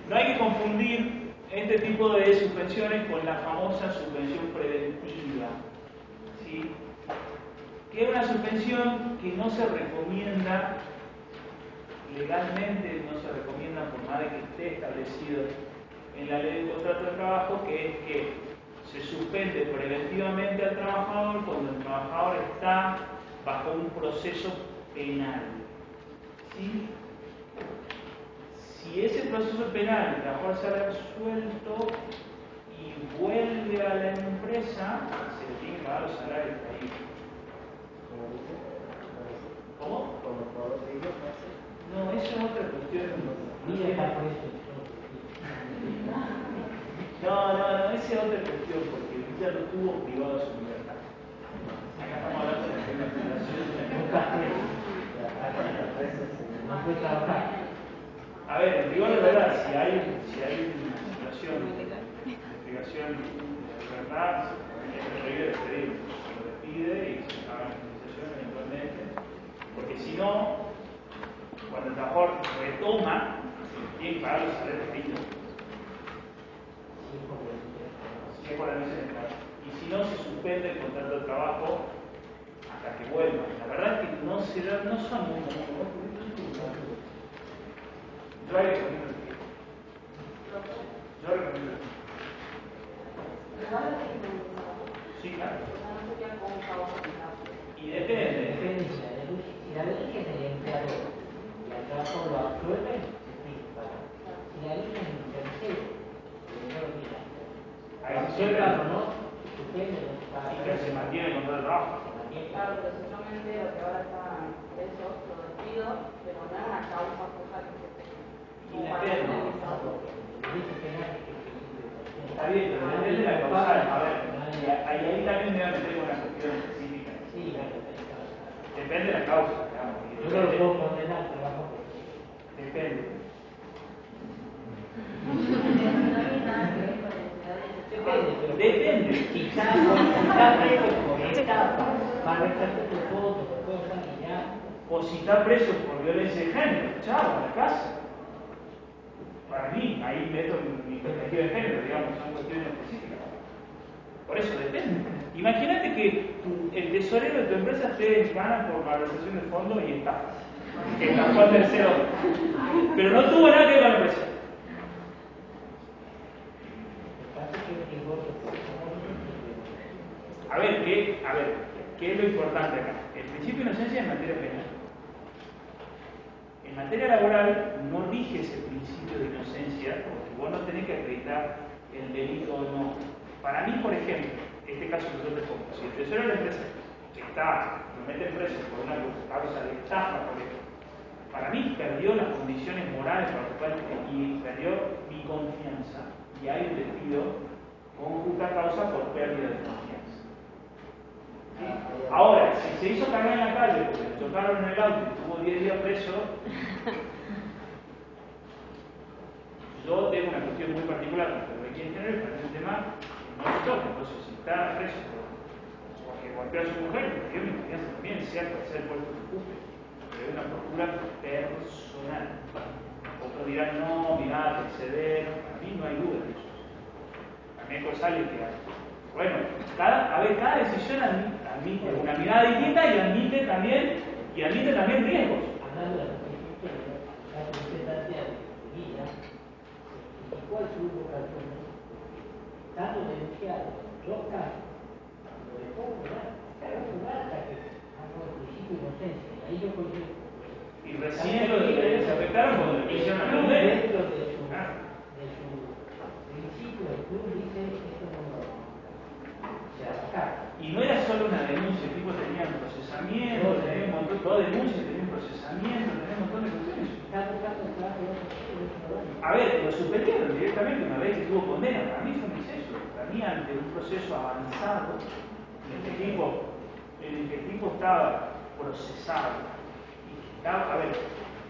Speaker 1: No hay que confundir este tipo de suspensiones con la famosa suspensión preventiva. ¿Sí? Que es una suspensión que no se recomienda legalmente, no se recomienda por más de que esté establecido en la ley de contrato de trabajo, que es que se suspende preventivamente al trabajador cuando el trabajador está bajo un proceso penal. ¿Sí? Si ese proceso penal el trabajador sale absuelto y vuelve a la empresa, se le tiene que pagar los salarios ahí. ¿Cómo? No, eso es otra cuestión. No, esa es otra cuestión, porque ya lo tuvo privado de su libertad. Acá estamos hablando de la jubilación.
Speaker 4: No puede trabajar.
Speaker 1: A ver, en rigor de verdad, si hay una situación de privación de la libertad, se prohíbe despedir, se lo despide y se paga la indemnización eventualmente, porque si no, cuando el trabajador retoma, tiene que pagar los salarios de ellos.
Speaker 6: Claro, pero si yo me entero que ahora están presos, lo despido, pero no es una causa cosa que se tenga.
Speaker 1: Y depende. Está bien, pero depende de la causal. A ver, ahí también me voy a meter con una cuestión específica.
Speaker 4: Sí,
Speaker 1: Depende de la causa, digamos.
Speaker 4: yo no lo puedo condenar al trabajo.
Speaker 1: Depende. Depende.
Speaker 4: Quizás preso por estafa, para retrasar tu foto, por cosas y ya.
Speaker 1: O si está preso por violencia de género, chao, a la casa. Para mí, ahí meto mi perspectiva de género, digamos, son cuestiones específicas. Por eso depende. Imagínate que el tesorero de tu empresa esté en cana por malversación de fondos y estafa. Que estafó al tercero. Pero no tuvo nada que ver con la empresa. A ver, ¿qué es lo importante acá? El principio de inocencia en materia penal. En materia laboral no rige ese principio de inocencia, porque vos no tenés que acreditar el delito o no. Para mí, por ejemplo, este caso que yo te pongo, si el tesoro de la empresa lo mete preso por una causa de estafa, por ejemplo, para mí perdió las condiciones morales para las cuales y perdió mi confianza. Y hay un despido con justa causa por pérdida de confianza. ¿Sí? Ahora, si se hizo cagar en la calle porque le chocaron en el auto y estuvo 10 días preso, yo tengo una cuestión muy particular con el de género y para ese tema no se toca. Entonces, si está preso porque golpeó a su mujer, perdió mi confianza también, es cierto, hacer el puesto que ocupe, pero es una postura personal. Otros dirán, no, mirá, exceder, para mí no hay duda de eso. También sale que bueno, cada decisión admite una mirada distinta y admite también riesgos.
Speaker 4: Hablando de la constitución, la circunstancia de su vida, ¿cuál es su vocación? Estando denunciado, 2 casos, lo dejó jugar hasta que principio de inocencia, y ahí yo consigo.
Speaker 1: Y recién lo se afectaron cuando le hicieron la condena.
Speaker 4: Dentro de su principio, el club dice esto no lo se ataca.
Speaker 1: Y no era solo una denuncia, el tipo tenía un procesamiento, tenía un montón, toda denuncia tenía un procesamiento, tenía un montón de cuestiones. A ver, lo suspendieron directamente una vez que tuvo condena. Para mí fue un exceso. Para mí, ante un proceso avanzado, en el que el tipo estaba procesado. A ver,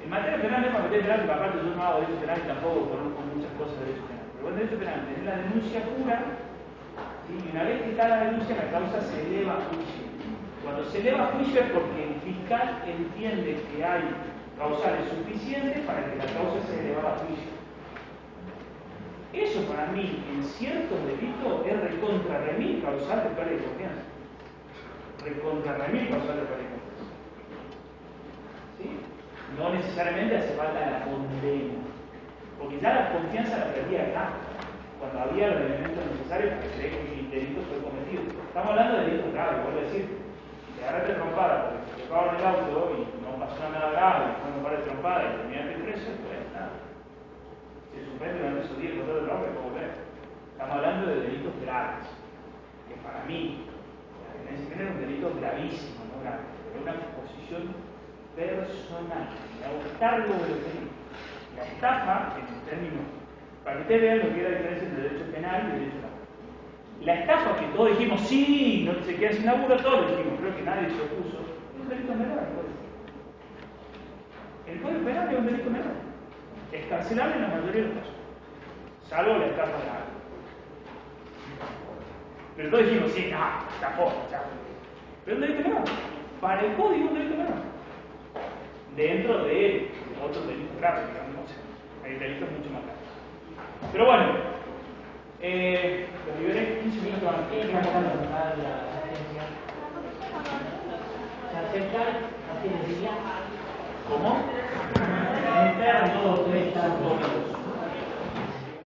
Speaker 1: en materia penal no es para meter penal, porque aparte yo no hago derecho penal y tampoco conozco muchas cosas de derecho penal. Pero en derecho penal tenés la denuncia pura, ¿sí? Y una vez que está la denuncia, la causa se eleva a juicio. Cuando se eleva a juicio es porque el fiscal entiende que hay causales suficientes para que la causa se eleva a juicio. Eso para mí, en ciertos delitos, es recontra remil causal de pérdida de confianza. Recontra remil causal de pérdida de confianza. ¿Sí? No necesariamente hace falta la condena, porque ya la confianza la perdía acá, cuando había los elementos necesarios para creer que el delito fue cometido. Estamos hablando de delitos graves, vuelvo a decir, te agarraste trompada porque te tocaron el auto y no pasó nada grave, fue un par de trompadas y terminaste preso, pues nada. Se suspende durante esos días el control del trabajo y puedo ver. Estamos hablando de delitos graves, que para mí, la violencia de género es un delito gravísimo, no grave, pero una posición personal, a buscar lo de lo que la estafa, en términos, para que ustedes vean lo que es la diferencia entre derecho penal y derecho laboral. La estafa que todos dijimos, sí, no se quedan sin laburo, todos dijimos, creo que nadie se opuso, es un delito menor. El código penal es un delito menor, es cancelable en la mayoría de los casos, salvo la estafa de algo. Pero todos dijimos, sí, estafó, pero es un delito menor. Para el código es un delito menor. Dentro de otros delitos graves, digamos, hay delitos mucho más graves. Pero bueno, lo liberé 15 minutos antes.
Speaker 4: Se acercan, así les diría.
Speaker 1: ¿Cómo?
Speaker 4: Esperan 2 o 3 años.